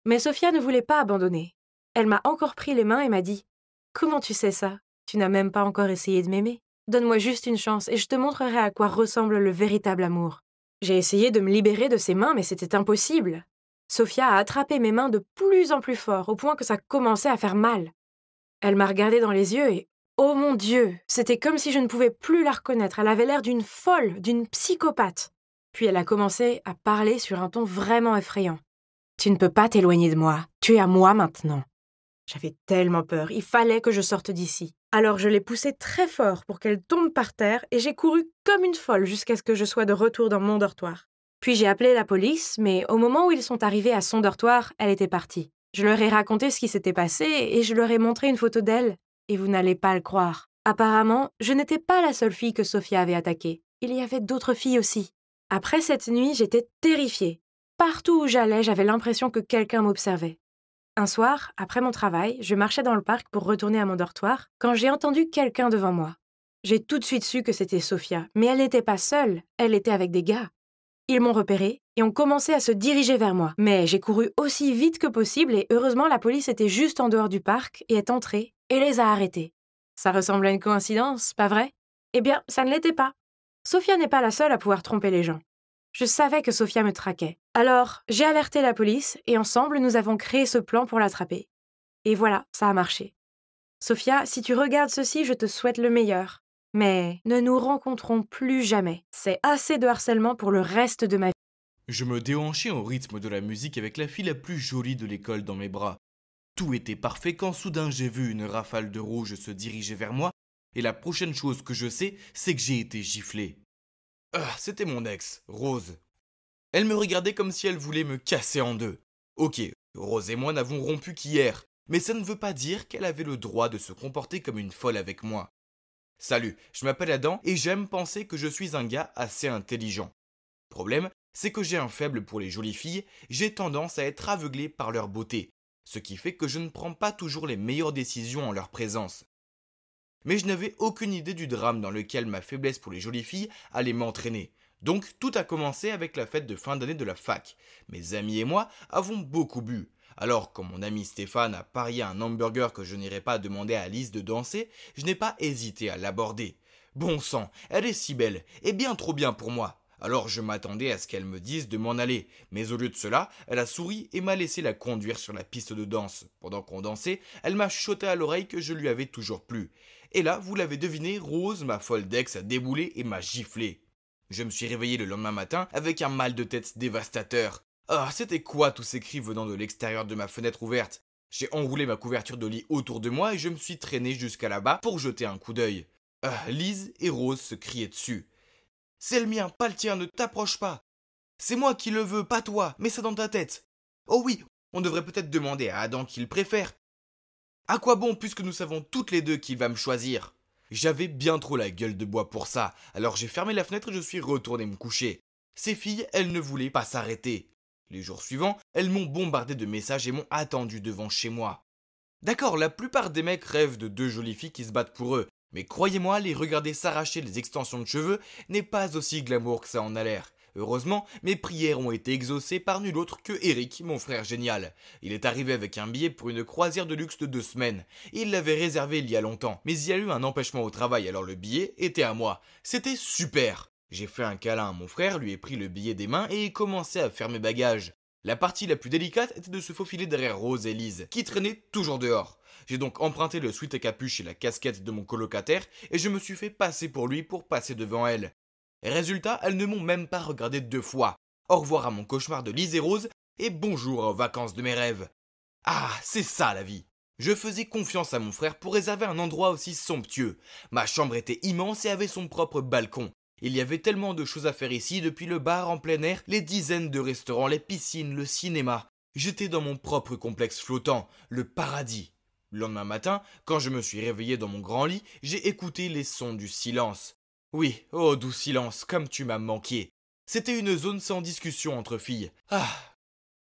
Mais Sophia ne voulait pas abandonner. Elle m'a encore pris les mains et m'a dit « Comment tu sais ça? Tu n'as même pas encore essayé de m'aimer. Donne-moi juste une chance et je te montrerai à quoi ressemble le véritable amour. » J'ai essayé de me libérer de ses mains, mais c'était impossible. Sophia a attrapé mes mains de plus en plus fort, au point que ça commençait à faire mal. Elle m'a regardé dans les yeux et, oh mon Dieu, c'était comme si je ne pouvais plus la reconnaître. Elle avait l'air d'une folle, d'une psychopathe. Puis elle a commencé à parler sur un ton vraiment effrayant. « Tu ne peux pas t'éloigner de moi, tu es à moi maintenant. » J'avais tellement peur, il fallait que je sorte d'ici. Alors je l'ai poussée très fort pour qu'elle tombe par terre et j'ai couru comme une folle jusqu'à ce que je sois de retour dans mon dortoir. Puis j'ai appelé la police, mais au moment où ils sont arrivés à son dortoir, elle était partie. Je leur ai raconté ce qui s'était passé et je leur ai montré une photo d'elle. Et vous n'allez pas le croire. Apparemment, je n'étais pas la seule fille que Sophia avait attaquée. Il y avait d'autres filles aussi. Après cette nuit, j'étais terrifiée. Partout où j'allais, j'avais l'impression que quelqu'un m'observait. Un soir, après mon travail, je marchais dans le parc pour retourner à mon dortoir quand j'ai entendu quelqu'un devant moi. J'ai tout de suite su que c'était Sophia, mais elle n'était pas seule, elle était avec des gars. Ils m'ont repérée et ont commencé à se diriger vers moi. Mais j'ai couru aussi vite que possible et heureusement la police était juste en dehors du parc et est entrée et les a arrêtés. Ça ressemble à une coïncidence, pas vrai? Eh bien, ça ne l'était pas. Sophia n'est pas la seule à pouvoir tromper les gens. Je savais que Sophia me traquait. Alors, j'ai alerté la police et ensemble, nous avons créé ce plan pour l'attraper. Et voilà, ça a marché. Sophia, si tu regardes ceci, je te souhaite le meilleur. Mais ne nous rencontrons plus jamais. C'est assez de harcèlement pour le reste de ma vie. Je me déhanchais au rythme de la musique avec la fille la plus jolie de l'école dans mes bras. Tout était parfait quand soudain j'ai vu une rafale de rouge se diriger vers moi et la prochaine chose que je sais, c'est que j'ai été giflé. C'était mon ex, Rose. Elle me regardait comme si elle voulait me casser en deux. Ok, Rose et moi n'avons rompu qu'hier, mais ça ne veut pas dire qu'elle avait le droit de se comporter comme une folle avec moi. Salut, je m'appelle Adam et j'aime penser que je suis un gars assez intelligent. Problème, c'est que j'ai un faible pour les jolies filles, j'ai tendance à être aveuglé par leur beauté, ce qui fait que je ne prends pas toujours les meilleures décisions en leur présence. Mais je n'avais aucune idée du drame dans lequel ma faiblesse pour les jolies filles allait m'entraîner. Donc tout a commencé avec la fête de fin d'année de la fac. Mes amis et moi avons beaucoup bu. Alors, quand mon ami Stéphane a parié un hamburger que je n'irais pas demander à Alice de danser, je n'ai pas hésité à l'aborder. Bon sang, elle est si belle, et bien trop bien pour moi. Alors je m'attendais à ce qu'elle me dise de m'en aller, mais au lieu de cela, elle a souri et m'a laissé la conduire sur la piste de danse. Pendant qu'on dansait, elle m'a chuchoté à l'oreille que je lui avais toujours plu. Et là, vous l'avez deviné, Rose, ma folle d'ex, a déboulé et m'a giflé. Je me suis réveillé le lendemain matin avec un mal de tête dévastateur. C'était quoi tous ces cris venant de l'extérieur de ma fenêtre ouverte? J'ai enroulé ma couverture de lit autour de moi et je me suis traîné jusqu'à là-bas pour jeter un coup d'œil. Lise et Rose se criaient dessus. « C'est le mien, pas le tien, ne t'approche pas. C'est moi qui le veux, pas toi, mets ça dans ta tête. Oh oui, on devrait peut-être demander à Adam qui le préfère. À quoi bon puisque nous savons toutes les deux qu'il va me choisir ?» J'avais bien trop la gueule de bois pour ça, alors j'ai fermé la fenêtre et je suis retourné me coucher. Ces filles, elles ne voulaient pas s'arrêter. Les jours suivants, elles m'ont bombardé de messages et m'ont attendu devant chez moi. D'accord, la plupart des mecs rêvent de deux jolies filles qui se battent pour eux, mais croyez-moi, les regarder s'arracher les extensions de cheveux n'est pas aussi glamour que ça en a l'air. Heureusement, mes prières ont été exaucées par nul autre que Eric, mon frère génial. Il est arrivé avec un billet pour une croisière de luxe de 2 semaines. Il l'avait réservé il y a longtemps, mais il y a eu un empêchement au travail, alors le billet était à moi. C'était super. J'ai fait un câlin à mon frère, lui ai pris le billet des mains et ai commencé à faire mes bagages. La partie la plus délicate était de se faufiler derrière Rose et Lise, qui traînaient toujours dehors. J'ai donc emprunté le sweat à capuche et la casquette de mon colocataire et je me suis fait passer pour lui pour passer devant elles. Résultat, elles ne m'ont même pas regardé 2 fois. Au revoir à mon cauchemar de Lise et Rose et bonjour aux vacances de mes rêves. Ah, c'est ça la vie. Je faisais confiance à mon frère pour réserver un endroit aussi somptueux. Ma chambre était immense et avait son propre balcon. Il y avait tellement de choses à faire ici, depuis le bar en plein air, les dizaines de restaurants, les piscines, le cinéma. J'étais dans mon propre complexe flottant, le paradis. Le lendemain matin, quand je me suis réveillé dans mon grand lit, j'ai écouté les sons du silence. Oui, oh doux silence, comme tu m'as manqué. C'était une zone sans discussion entre filles. Ah.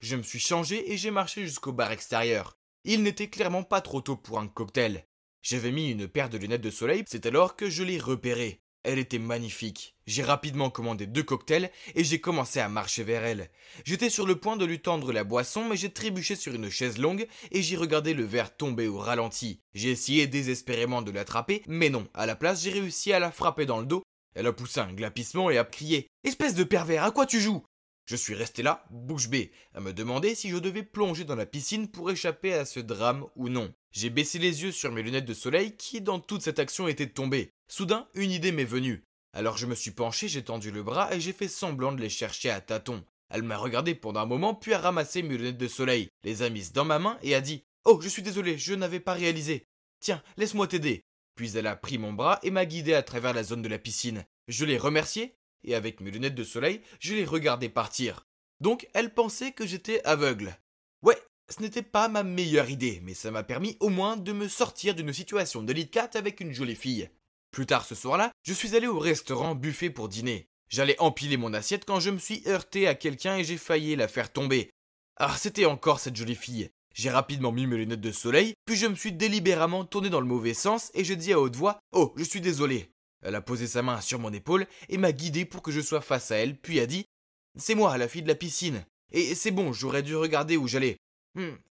Je me suis changé et j'ai marché jusqu'au bar extérieur. Il n'était clairement pas trop tôt pour un cocktail. J'avais mis une paire de lunettes de soleil, c'est alors que je l'ai repérée. Elle était magnifique. J'ai rapidement commandé 2 cocktails et j'ai commencé à marcher vers elle. J'étais sur le point de lui tendre la boisson, mais j'ai trébuché sur une chaise longue et j'ai regardé le verre tomber au ralenti. J'ai essayé désespérément de l'attraper, mais non. À la place, j'ai réussi à la frapper dans le dos. Elle a poussé un glapissement et a crié « Espèce de pervers, à quoi tu joues ?» Je suis resté là, bouche bée, à me demander si je devais plonger dans la piscine pour échapper à ce drame ou non. J'ai baissé les yeux sur mes lunettes de soleil qui, dans toute cette action, étaient tombées. Soudain, une idée m'est venue. Alors je me suis penché, j'ai tendu le bras et j'ai fait semblant de les chercher à tâtons. Elle m'a regardé pendant un moment puis a ramassé mes lunettes de soleil, les a mises dans ma main et a dit « Oh, je suis désolé, je n'avais pas réalisé. Tiens, laisse-moi t'aider. » Puis elle a pris mon bras et m'a guidé à travers la zone de la piscine. Je l'ai remerciée et avec mes lunettes de soleil, je l'ai regardée partir. Donc elle pensait que j'étais aveugle. Ouais, ce n'était pas ma meilleure idée, mais ça m'a permis au moins de me sortir d'une situation délicate avec une jolie fille. Plus tard ce soir-là, je suis allé au restaurant buffet pour dîner. J'allais empiler mon assiette quand je me suis heurté à quelqu'un et j'ai failli la faire tomber. Ah, c'était encore cette jolie fille. J'ai rapidement mis mes lunettes de soleil, puis je me suis délibérément tourné dans le mauvais sens et je dis à haute voix « Oh, je suis désolé ». Elle a posé sa main sur mon épaule et m'a guidé pour que je sois face à elle, puis a dit « C'est moi, la fille de la piscine. Et c'est bon, j'aurais dû regarder où j'allais.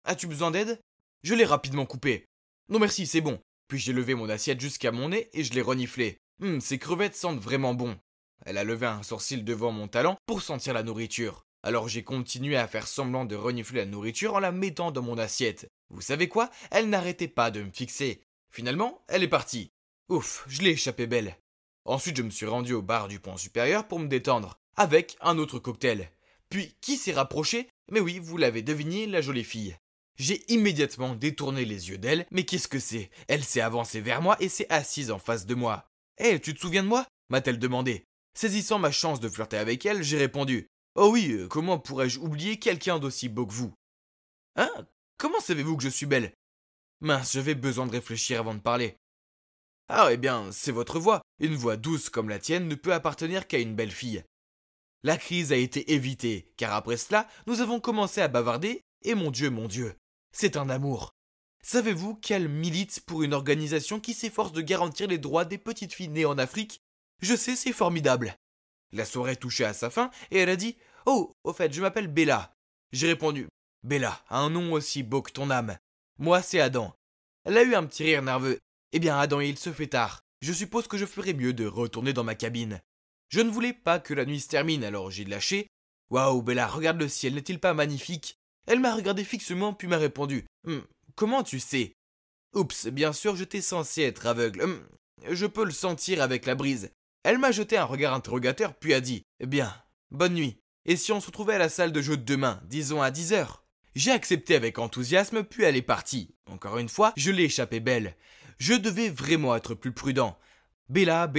As-tu besoin d'aide ?» Je l'ai rapidement coupé. « Non merci, c'est bon. » Puis j'ai levé mon assiette jusqu'à mon nez et je l'ai reniflé. Ces crevettes sentent vraiment bon. Elle a levé un sourcil devant mon talon pour sentir la nourriture. Alors j'ai continué à faire semblant de renifler la nourriture en la mettant dans mon assiette. Vous savez quoi? Elle n'arrêtait pas de me fixer. Finalement, elle est partie. Ouf, je l'ai échappé belle. Ensuite, je me suis rendu au bar du pont supérieur pour me détendre, avec un autre cocktail. Puis, qui s'est rapproché? Mais oui, vous l'avez deviné, la jolie fille. J'ai immédiatement détourné les yeux d'elle, mais qu'est-ce que c'est? Elle s'est avancée vers moi et s'est assise en face de moi. « Hé, tu te souviens de moi ?» m'a-t-elle demandé. Saisissant ma chance de flirter avec elle, j'ai répondu « Oh oui, comment pourrais-je oublier quelqu'un d'aussi beau que vous ?»« Hein? Comment savez-vous que je suis belle ?» Mince, j'avais besoin de réfléchir avant de parler. Ah, eh bien, c'est votre voix. Une voix douce comme la tienne ne peut appartenir qu'à une belle fille. La crise a été évitée, car après cela, nous avons commencé à bavarder, et mon Dieu, c'est un amour. Savez-vous qu'elle milite pour une organisation qui s'efforce de garantir les droits des petites filles nées en Afrique? Je sais, c'est formidable. La soirée touchait à sa fin, et elle a dit « Oh, au fait, je m'appelle Bella. » J'ai répondu « Bella, un nom aussi beau que ton âme. Moi, c'est Adam. » Elle a eu un petit rire nerveux. Eh bien, Adam, il se fait tard. Je suppose que je ferais mieux de retourner dans ma cabine. Je ne voulais pas que la nuit se termine, alors j'ai lâché. Waouh, Bella, regarde le ciel, n'est-il pas magnifique? Elle m'a regardé fixement, puis m'a répondu. Comment tu sais? Oups, bien sûr, j'étais censé être aveugle. Je peux le sentir avec la brise. Elle m'a jeté un regard interrogateur, puis a dit. Eh bien, bonne nuit. Et si on se retrouvait à la salle de jeu de demain, disons à 10h? J'ai accepté avec enthousiasme, puis elle est partie. Encore une fois, je l'ai échappé belle. Je devais vraiment être plus prudent. Bella,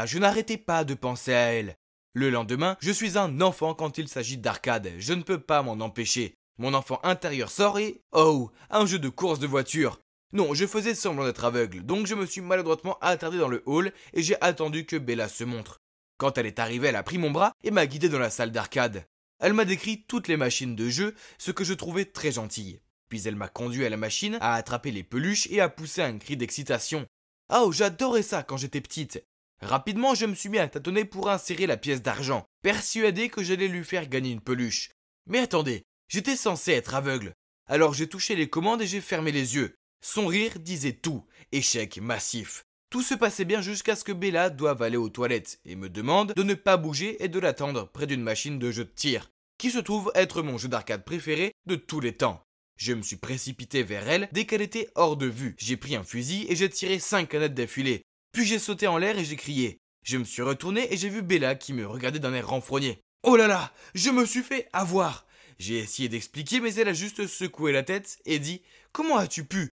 je n'arrêtais pas de penser à elle. Le lendemain, je suis un enfant quand il s'agit d'arcade, je ne peux pas m'en empêcher. Mon enfant intérieur sort et... Oh, un jeu de course de voiture. Non, je faisais semblant d'être aveugle, donc je me suis maladroitement attardé dans le hall et j'ai attendu que Bella se montre. Quand elle est arrivée, elle a pris mon bras et m'a guidé dans la salle d'arcade. Elle m'a décrit toutes les machines de jeu, ce que je trouvais très gentil. Puis elle m'a conduit à la machine, à attraper les peluches et à pousser un cri d'excitation. Oh, j'adorais ça quand j'étais petite. Rapidement, je me suis mis à tâtonner pour insérer la pièce d'argent, persuadé que j'allais lui faire gagner une peluche. Mais attendez, j'étais censé être aveugle. Alors j'ai touché les commandes et j'ai fermé les yeux. Son rire disait tout, échec massif. Tout se passait bien jusqu'à ce que Bella doive aller aux toilettes et me demande de ne pas bouger et de l'attendre près d'une machine de jeu de tir. qui se trouve être mon jeu d'arcade préféré de tous les temps. Je me suis précipité vers elle dès qu'elle était hors de vue. J'ai pris un fusil et j'ai tiré 5 canettes d'affilée. Puis j'ai sauté en l'air et j'ai crié. Je me suis retourné et j'ai vu Bella qui me regardait d'un air renfrogné. Oh là là, je me suis fait avoir. J'ai essayé d'expliquer mais elle a juste secoué la tête et dit « Comment as-tu pu ?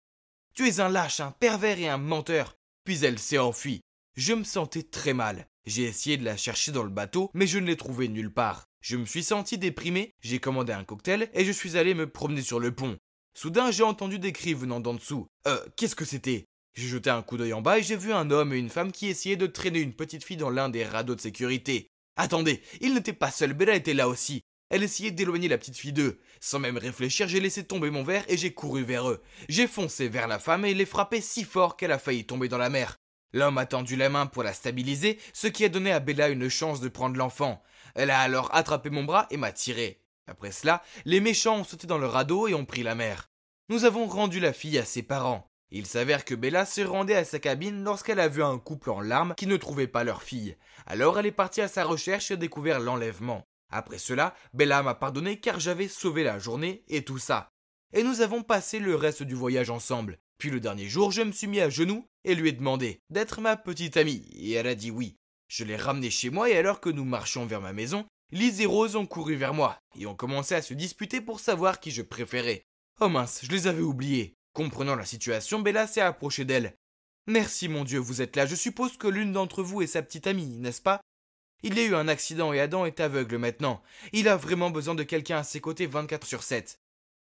Tu es un lâche, un pervers et un menteur. » Puis elle s'est enfuie. Je me sentais très mal. J'ai essayé de la chercher dans le bateau mais je ne l'ai trouvée nulle part. Je me suis senti déprimé, j'ai commandé un cocktail et je suis allé me promener sur le pont. Soudain, j'ai entendu des cris venant d'en dessous. Qu'est-ce que c'était ? J'ai jeté un coup d'œil en bas et j'ai vu un homme et une femme qui essayaient de traîner une petite fille dans l'un des radeaux de sécurité. Attendez, ils n'étaient pas seuls, Bella était là aussi. Elle essayait d'éloigner la petite fille d'eux. Sans même réfléchir, j'ai laissé tomber mon verre et j'ai couru vers eux. J'ai foncé vers la femme et l'ai frappée si fort qu'elle a failli tomber dans la mer. L'homme a tendu la main pour la stabiliser, ce qui a donné à Bella une chance de prendre l'enfant. Elle a alors attrapé mon bras et m'a tiré. Après cela, les méchants ont sauté dans le radeau et ont pris la mer. Nous avons rendu la fille à ses parents. Il s'avère que Bella se rendait à sa cabine lorsqu'elle a vu un couple en larmes qui ne trouvait pas leur fille. Alors elle est partie à sa recherche et a découvert l'enlèvement. Après cela, Bella m'a pardonné car j'avais sauvé la journée et tout ça. Et nous avons passé le reste du voyage ensemble. Puis le dernier jour, je me suis mis à genoux et lui ai demandé d'être ma petite amie. Et elle a dit oui. Je l'ai ramenée chez moi et alors que nous marchions vers ma maison, Lise et Rose ont couru vers moi et ont commencé à se disputer pour savoir qui je préférais. Oh mince, je les avais oubliés. Comprenant la situation, Bella s'est approchée d'elle. « Merci mon Dieu, vous êtes là, je suppose que l'une d'entre vous est sa petite amie, n'est-ce pas ? Il y a eu un accident et Adam est aveugle maintenant. Il a vraiment besoin de quelqu'un à ses côtés 24/7. »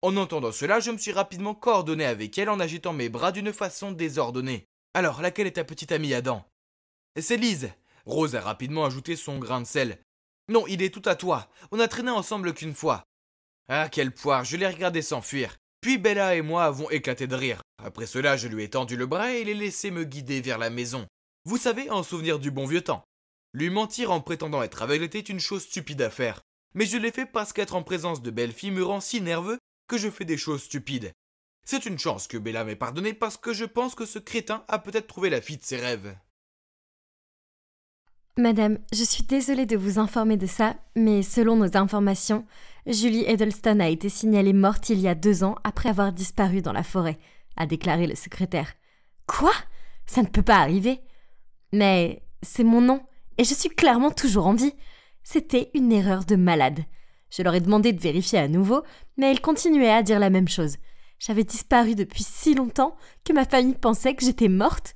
En entendant cela, je me suis rapidement coordonné avec elle en agitant mes bras d'une façon désordonnée. « Alors, laquelle est ta petite amie, Adam ?»« C'est Lise. » Rose a rapidement ajouté son grain de sel. « Non, il est tout à toi. On a traîné ensemble qu'une fois. » Ah, quelle poire, je l'ai regardé s'enfuir. Puis Bella et moi avons éclaté de rire. Après cela, je lui ai tendu le bras et l'ai laissé me guider vers la maison. Vous savez, en souvenir du bon vieux temps. Lui mentir en prétendant être aveugle était une chose stupide à faire. Mais je l'ai fait parce qu'être en présence de belles filles me rend si nerveux que je fais des choses stupides. C'est une chance que Bella m'ait pardonné parce que je pense que ce crétin a peut-être trouvé la fille de ses rêves. Madame, je suis désolée de vous informer de ça, mais selon nos informations, Julie Edelstone a été signalée morte il y a 2 ans après avoir disparu dans la forêt, a déclaré le secrétaire. Quoi ? Ça ne peut pas arriver. Mais c'est mon nom, et je suis clairement toujours en vie. C'était une erreur de malade. Je leur ai demandé de vérifier à nouveau, mais ils continuaient à dire la même chose. J'avais disparu depuis si longtemps que ma famille pensait que j'étais morte.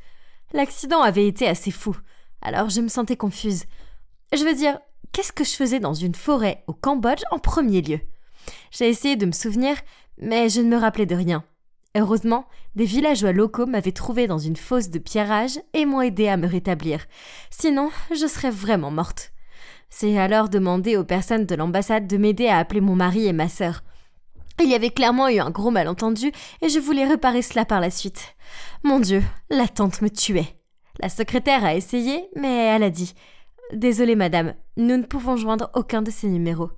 L'accident avait été assez fou. Alors je me sentais confuse. Je veux dire, qu'est-ce que je faisais dans une forêt au Cambodge en premier lieu ? J'ai essayé de me souvenir, mais je ne me rappelais de rien. Heureusement, des villageois locaux m'avaient trouvée dans une fosse de pierrage et m'ont aidé à me rétablir. Sinon, je serais vraiment morte. J'ai alors demandé aux personnes de l'ambassade de m'aider à appeler mon mari et ma sœur. Il y avait clairement eu un gros malentendu et je voulais réparer cela par la suite. Mon Dieu, l'attente me tuait. La secrétaire a essayé, mais elle a dit « Désolée madame, nous ne pouvons joindre aucun de ces numéros. »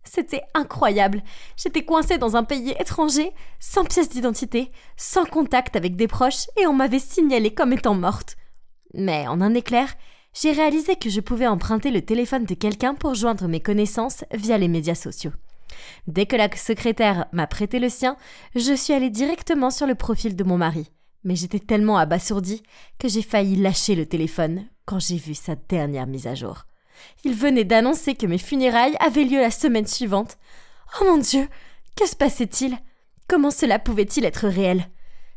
C'était incroyable. J'étais coincée dans un pays étranger, sans pièce d'identité, sans contact avec des proches et on m'avait signalée comme étant morte. Mais en un éclair, j'ai réalisé que je pouvais emprunter le téléphone de quelqu'un pour joindre mes connaissances via les médias sociaux. Dès que la secrétaire m'a prêté le sien, je suis allée directement sur le profil de mon mari. Mais j'étais tellement abasourdie que j'ai failli lâcher le téléphone quand j'ai vu sa dernière mise à jour. Il venait d'annoncer que mes funérailles avaient lieu la semaine suivante. Oh mon Dieu, que se passait-il ? Comment cela pouvait-il être réel ?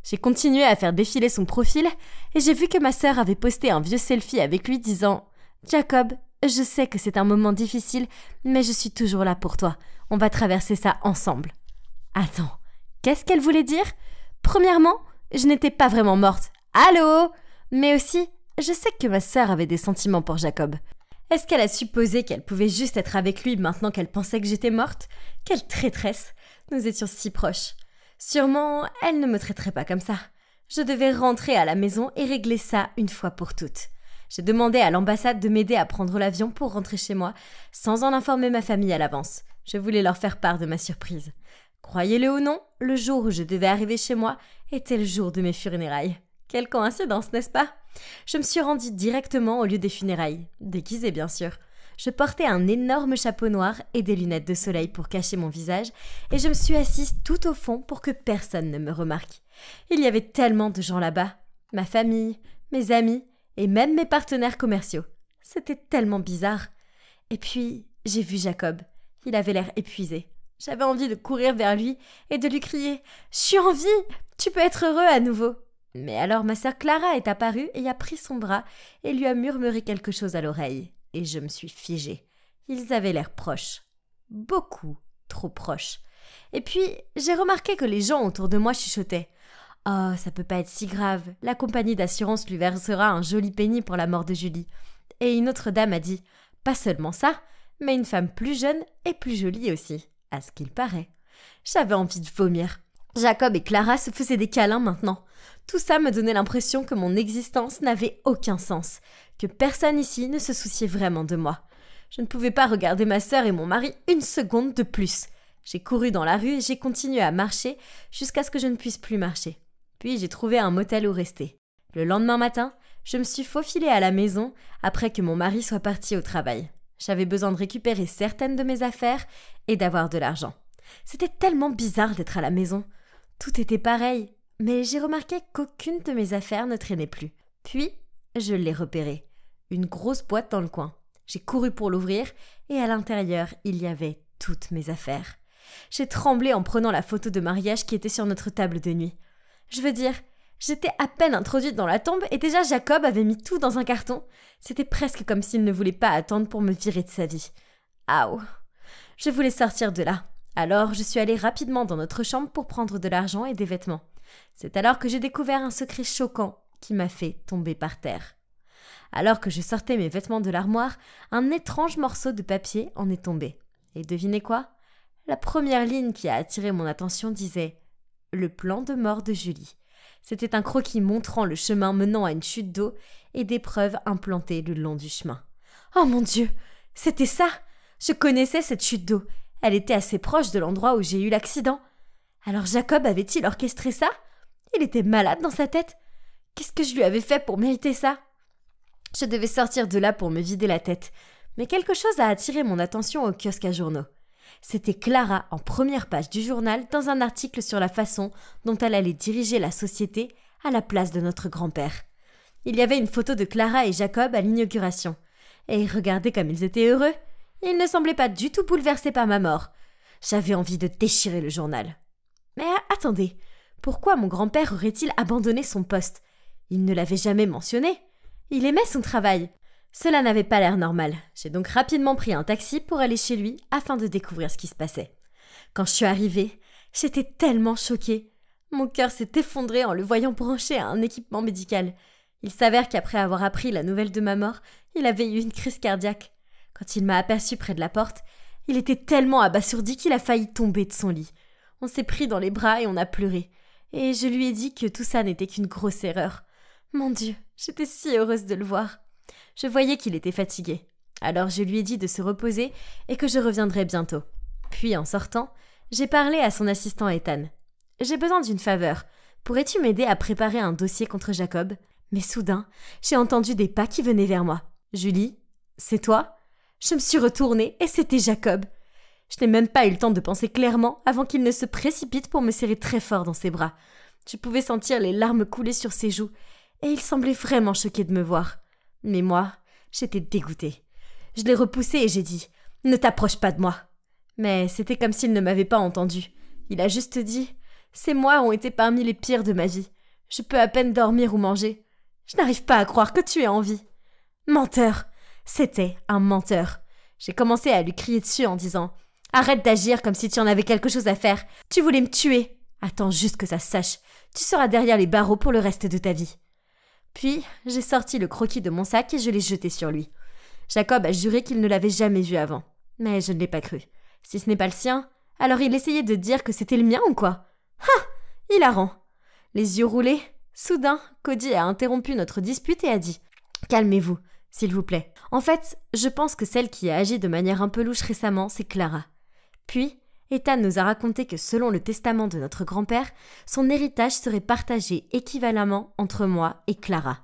J'ai continué à faire défiler son profil et j'ai vu que ma sœur avait posté un vieux selfie avec lui disant « Jacob, je sais que c'est un moment difficile, mais je suis toujours là pour toi. On va traverser ça ensemble. » Attends, qu'est-ce qu'elle voulait dire ? Premièrement, je n'étais pas vraiment morte. Allô ? Mais aussi, je sais que ma sœur avait des sentiments pour Jacob. Est-ce qu'elle a supposé qu'elle pouvait juste être avec lui maintenant qu'elle pensait que j'étais morte ? Quelle traîtresse ! Nous étions si proches. Sûrement, elle ne me traiterait pas comme ça. Je devais rentrer à la maison et régler ça une fois pour toutes. J'ai demandé à l'ambassade de m'aider à prendre l'avion pour rentrer chez moi, sans en informer ma famille à l'avance. Je voulais leur faire part de ma surprise. Croyez-le ou non, le jour où je devais arriver chez moi était le jour de mes funérailles. Quelle coïncidence, n'est-ce pas ? Je me suis rendue directement au lieu des funérailles, déguisée bien sûr. Je portais un énorme chapeau noir et des lunettes de soleil pour cacher mon visage et je me suis assise tout au fond pour que personne ne me remarque. Il y avait tellement de gens là-bas, ma famille, mes amis et même mes partenaires commerciaux. C'était tellement bizarre. Et puis, j'ai vu Jacob. Il avait l'air épuisé. J'avais envie de courir vers lui et de lui crier « Je suis en vie! Tu peux être heureux à nouveau !» Mais alors ma sœur Clara est apparue et a pris son bras et lui a murmuré quelque chose à l'oreille. Et je me suis figée. Ils avaient l'air proches. Beaucoup trop proches. Et puis, j'ai remarqué que les gens autour de moi chuchotaient. « Oh, ça peut pas être si grave. La compagnie d'assurance lui versera un joli penny pour la mort de Julie. » Et une autre dame a dit « Pas seulement ça, mais une femme plus jeune et plus jolie aussi, à ce qu'il paraît. » J'avais envie de vomir. Jacob et Clara se faisaient des câlins maintenant. Tout ça me donnait l'impression que mon existence n'avait aucun sens, que personne ici ne se souciait vraiment de moi. Je ne pouvais pas regarder ma sœur et mon mari une seconde de plus. J'ai couru dans la rue et j'ai continué à marcher jusqu'à ce que je ne puisse plus marcher. Puis j'ai trouvé un motel où rester. Le lendemain matin, je me suis faufilée à la maison après que mon mari soit parti au travail. J'avais besoin de récupérer certaines de mes affaires et d'avoir de l'argent. C'était tellement bizarre d'être à la maison. Tout était pareil, mais j'ai remarqué qu'aucune de mes affaires ne traînait plus. Puis, je l'ai repérée. Une grosse boîte dans le coin. J'ai couru pour l'ouvrir et à l'intérieur, il y avait toutes mes affaires. J'ai tremblé en prenant la photo de mariage qui était sur notre table de nuit. Je veux dire, j'étais à peine introduite dans la tombe et déjà Jacob avait mis tout dans un carton. C'était presque comme s'il ne voulait pas attendre pour me virer de sa vie. Aouh! Je voulais sortir de là. Alors, je suis allée rapidement dans notre chambre pour prendre de l'argent et des vêtements. C'est alors que j'ai découvert un secret choquant qui m'a fait tomber par terre. Alors que je sortais mes vêtements de l'armoire, un étrange morceau de papier en est tombé. Et devinez quoi? La première ligne qui a attiré mon attention disait « Le plan de mort de Julie ». C'était un croquis montrant le chemin menant à une chute d'eau et des preuves implantées le long du chemin. Oh mon Dieu! C'était ça! Je connaissais cette chute d'eau. Elle était assez proche de l'endroit où j'ai eu l'accident. Alors Jacob avait-il orchestré ça? Il était malade dans sa tête. Qu'est-ce que je lui avais fait pour mériter ça? Je devais sortir de là pour me vider la tête. Mais quelque chose a attiré mon attention au kiosque à journaux. C'était Clara en première page du journal dans un article sur la façon dont elle allait diriger la société à la place de notre grand-père. Il y avait une photo de Clara et Jacob à l'inauguration. Et regardez comme ils étaient heureux. Ils ne semblaient pas du tout bouleversés par ma mort. J'avais envie de déchirer le journal. Mais attendez, pourquoi mon grand-père aurait-il abandonné son poste? Il ne l'avait jamais mentionné. Il aimait son travail. Cela n'avait pas l'air normal. J'ai donc rapidement pris un taxi pour aller chez lui afin de découvrir ce qui se passait. Quand je suis arrivée, j'étais tellement choquée. Mon cœur s'est effondré en le voyant branché à un équipement médical. Il s'avère qu'après avoir appris la nouvelle de ma mort, il avait eu une crise cardiaque. Quand il m'a aperçue près de la porte, il était tellement abasourdi qu'il a failli tomber de son lit. On s'est pris dans les bras et on a pleuré. Et je lui ai dit que tout ça n'était qu'une grosse erreur. Mon Dieu, j'étais si heureuse de le voir. Je voyais qu'il était fatigué. Alors je lui ai dit de se reposer et que je reviendrais bientôt. Puis en sortant, j'ai parlé à son assistant Ethan. « J'ai besoin d'une faveur. Pourrais-tu m'aider à préparer un dossier contre Jacob ?» Mais soudain, j'ai entendu des pas qui venaient vers moi. « Julie, c'est toi ?» Je me suis retournée et c'était Jacob. Je n'ai même pas eu le temps de penser clairement avant qu'il ne se précipite pour me serrer très fort dans ses bras. Je pouvais sentir les larmes couler sur ses joues et il semblait vraiment choqué de me voir. Mais moi, j'étais dégoûtée. Je l'ai repoussé et j'ai dit « Ne t'approche pas de moi !» Mais c'était comme s'il ne m'avait pas entendu. Il a juste dit « Ces mois ont été parmi les pires de ma vie. Je peux à peine dormir ou manger. Je n'arrive pas à croire que tu es en vie. » Menteur! C'était un menteur. J'ai commencé à lui crier dessus en disant « Arrête d'agir comme si tu en avais quelque chose à faire. Tu voulais me tuer. Attends juste que ça se sache. Tu seras derrière les barreaux pour le reste de ta vie. » Puis, j'ai sorti le croquis de mon sac et je l'ai jeté sur lui. Jacob a juré qu'il ne l'avait jamais vu avant. Mais je ne l'ai pas cru. Si ce n'est pas le sien, alors il essayait de dire que c'était le mien ou quoi? Ah! Hilarant! Les yeux roulés, soudain, Cody a interrompu notre dispute et a dit « Calmez-vous, s'il vous plaît. En fait, je pense que celle qui a agi de manière un peu louche récemment, c'est Clara. » Puis, Ethan nous a raconté que selon le testament de notre grand-père, son héritage serait partagé équivalemment entre moi et Clara.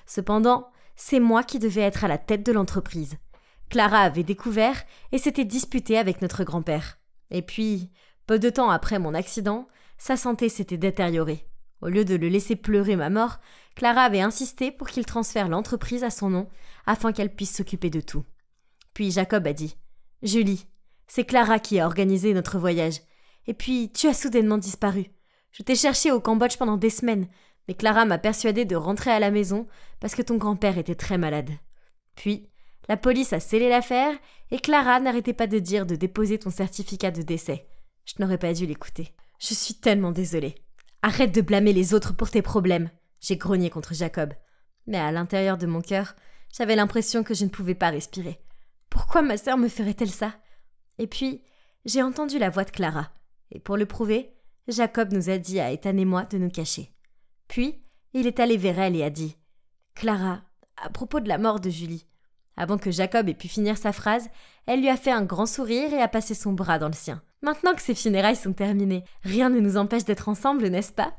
Cependant, c'est moi qui devais être à la tête de l'entreprise. Clara avait découvert et s'était disputée avec notre grand-père. Et puis, peu de temps après mon accident, sa santé s'était détériorée. Au lieu de le laisser pleurer ma mort, Clara avait insisté pour qu'il transfère l'entreprise à son nom afin qu'elle puisse s'occuper de tout. Puis Jacob a dit « Julie, c'est Clara qui a organisé notre voyage. Et puis, tu as soudainement disparu. Je t'ai cherché au Cambodge pendant des semaines, mais Clara m'a persuadée de rentrer à la maison parce que ton grand-père était très malade. Puis, la police a scellé l'affaire et Clara n'arrêtait pas de dire de déposer ton certificat de décès. Je n'aurais pas dû l'écouter. Je suis tellement désolée. Arrête de blâmer les autres pour tes problèmes. » J'ai grogné contre Jacob. Mais à l'intérieur de mon cœur, j'avais l'impression que je ne pouvais pas respirer. Pourquoi ma sœur me ferait-elle ça? Et puis, j'ai entendu la voix de Clara. Et pour le prouver, Jacob nous a dit à Ethan et moi de nous cacher. Puis, il est allé vers elle et a dit « Clara, à propos de la mort de Julie. » Avant que Jacob ait pu finir sa phrase, elle lui a fait un grand sourire et a passé son bras dans le sien. Maintenant que ces funérailles sont terminées, rien ne nous empêche d'être ensemble, n'est-ce pas?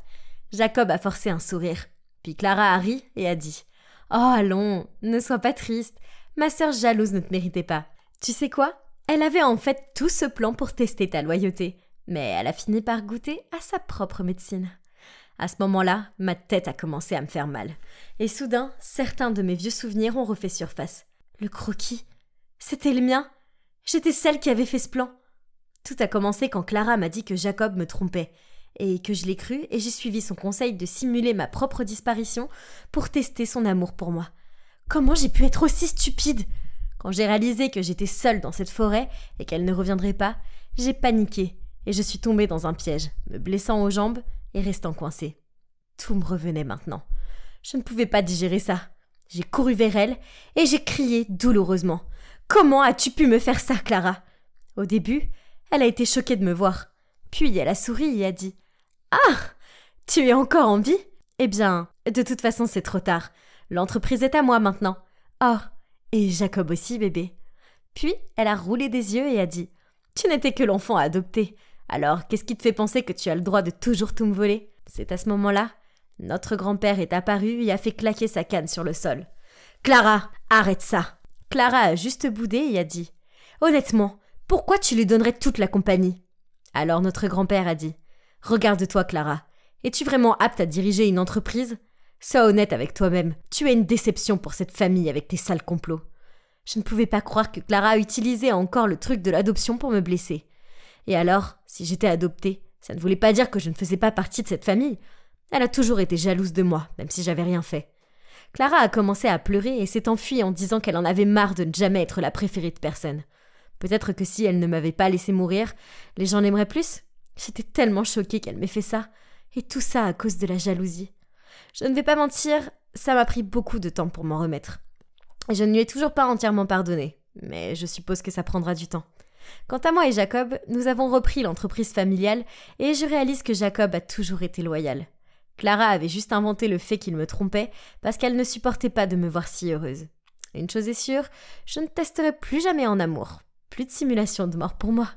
Jacob a forcé un sourire. Puis Clara a ri et a dit « Oh, allons, ne sois pas triste. Ma sœur jalouse ne te méritait pas. Tu sais quoi? Elle avait en fait tout ce plan pour tester ta loyauté. Mais elle a fini par goûter à sa propre médecine. » À ce moment-là, ma tête a commencé à me faire mal. Et soudain, certains de mes vieux souvenirs ont refait surface. Le croquis, c'était le mien. J'étais celle qui avait fait ce plan. Tout a commencé quand Clara m'a dit que Jacob me trompait. Et que je l'ai cru et j'ai suivi son conseil de simuler ma propre disparition pour tester son amour pour moi. Comment j'ai pu être aussi stupide? Quand j'ai réalisé que j'étais seule dans cette forêt et qu'elle ne reviendrait pas, j'ai paniqué et je suis tombée dans un piège, me blessant aux jambes et restant coincée. Tout me revenait maintenant. Je ne pouvais pas digérer ça. J'ai couru vers elle et j'ai crié douloureusement. « Comment as-tu pu me faire ça, Clara ?» Au début, elle a été choquée de me voir. Puis elle a souri et a dit « Ah, tu es encore en vie ? Eh bien, de toute façon, c'est trop tard. L'entreprise est à moi maintenant. Oh, et Jacob aussi, bébé. » Puis elle a roulé des yeux et a dit « Tu n'étais que l'enfant adopté. Alors, qu'est-ce qui te fait penser que tu as le droit de toujours tout me voler ?» C'est à ce moment-là, notre grand-père est apparu et a fait claquer sa canne sur le sol. « Clara, arrête ça !» Clara a juste boudé et a dit « Honnêtement, pourquoi tu lui donnerais toute la compagnie ?» Alors notre grand-père a dit « Regarde-toi, Clara. Es-tu vraiment apte à diriger une entreprise ? Sois honnête avec toi-même. Tu es une déception pour cette famille avec tes sales complots. » Je ne pouvais pas croire que Clara a utilisé encore le truc de l'adoption pour me blesser. Et alors, si j'étais adoptée, ça ne voulait pas dire que je ne faisais pas partie de cette famille. Elle a toujours été jalouse de moi, même si j'avais rien fait. Clara a commencé à pleurer et s'est enfuie en disant qu'elle en avait marre de ne jamais être la préférée de personne. Peut-être que si elle ne m'avait pas laissé mourir, les gens l'aimeraient plus. J'étais tellement choquée qu'elle m'ait fait ça. Et tout ça à cause de la jalousie. Je ne vais pas mentir, ça m'a pris beaucoup de temps pour m'en remettre. Je ne lui ai toujours pas entièrement pardonné, mais je suppose que ça prendra du temps. Quant à moi et Jacob, nous avons repris l'entreprise familiale et je réalise que Jacob a toujours été loyal. Clara avait juste inventé le fait qu'il me trompait parce qu'elle ne supportait pas de me voir si heureuse. Une chose est sûre, je ne testerai plus jamais en amour. Plus de simulation de mort pour moi.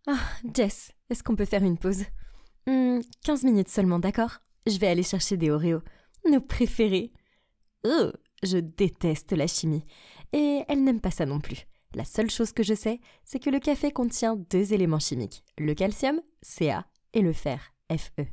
Ah, Jess, est-ce qu'on peut faire une pause? 15 minutes seulement, d'accord? Je vais aller chercher des Oreos. Nos préférés. Je déteste la chimie. Et elle n'aime pas ça non plus. La seule chose que je sais, c'est que le café contient 2 éléments chimiques. Le calcium, Ca, et le fer, Fe.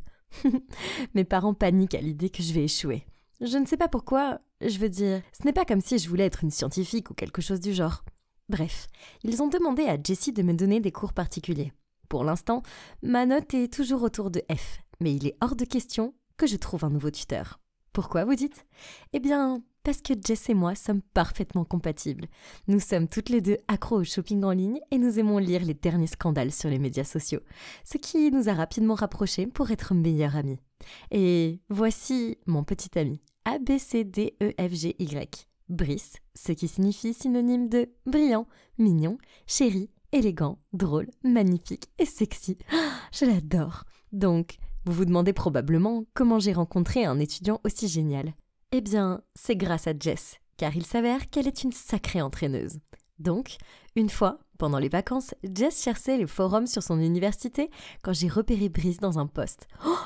Mes parents paniquent à l'idée que je vais échouer. Je ne sais pas pourquoi, je veux dire, ce n'est pas comme si je voulais être une scientifique ou quelque chose du genre. Bref, ils ont demandé à Jessie de me donner des cours particuliers. Pour l'instant, ma note est toujours autour de F, mais il est hors de question que je trouve un nouveau tuteur. Pourquoi, vous dites? Eh bien, parce que Jess et moi sommes parfaitement compatibles. Nous sommes toutes les deux accros au shopping en ligne et nous aimons lire les derniers scandales sur les médias sociaux, ce qui nous a rapidement rapprochés pour être meilleures amies. Et voici mon petit ami, ABCDEFGY. Brice, ce qui signifie synonyme de brillant, mignon, chéri, élégant, drôle, magnifique et sexy. Je l'adore. Donc, vous vous demandez probablement comment j'ai rencontré un étudiant aussi génial. Eh bien, c'est grâce à Jess, car il s'avère qu'elle est une sacrée entraîneuse. Donc, une fois, Pendant les vacances, Jess cherchait les forums sur son université quand j'ai repéré Brice dans un post.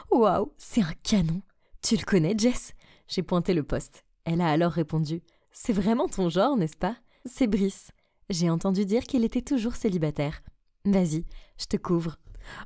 Oh, waouh, c'est un canon! Tu le connais, Jess? J'ai pointé le post. Elle a alors répondu: c'est vraiment ton genre, n'est-ce pas? C'est Brice. J'ai entendu dire qu'il était toujours célibataire. Vas-y, je te couvre.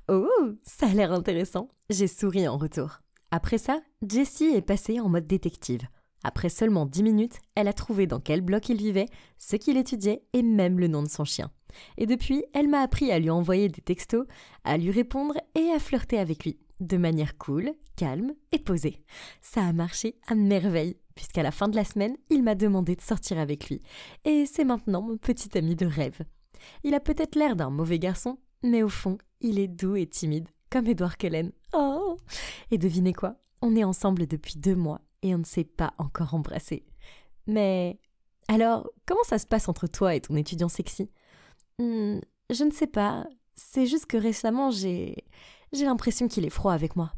Oh, ça a l'air intéressant. J'ai souri en retour. Après ça, Jessie est passée en mode détective. Après seulement 10 minutes, elle a trouvé dans quel bloc il vivait, ce qu'il étudiait et même le nom de son chien. Et depuis, elle m'a appris à lui envoyer des textos, à lui répondre et à flirter avec lui, de manière cool, calme et posée. Ça a marché à merveille, puisqu'à la fin de la semaine, il m'a demandé de sortir avec lui. Et c'est maintenant mon petit ami de rêve. Il a peut-être l'air d'un mauvais garçon, mais au fond, il est doux et timide, comme Edward Cullen. Oh! Et devinez quoi? On est ensemble depuis 2 mois et on ne s'est pas encore embrassé. Mais alors, comment ça se passe entre toi et ton étudiant sexy? Je ne sais pas. C'est juste que récemment, j'ai l'impression qu'il est froid avec moi.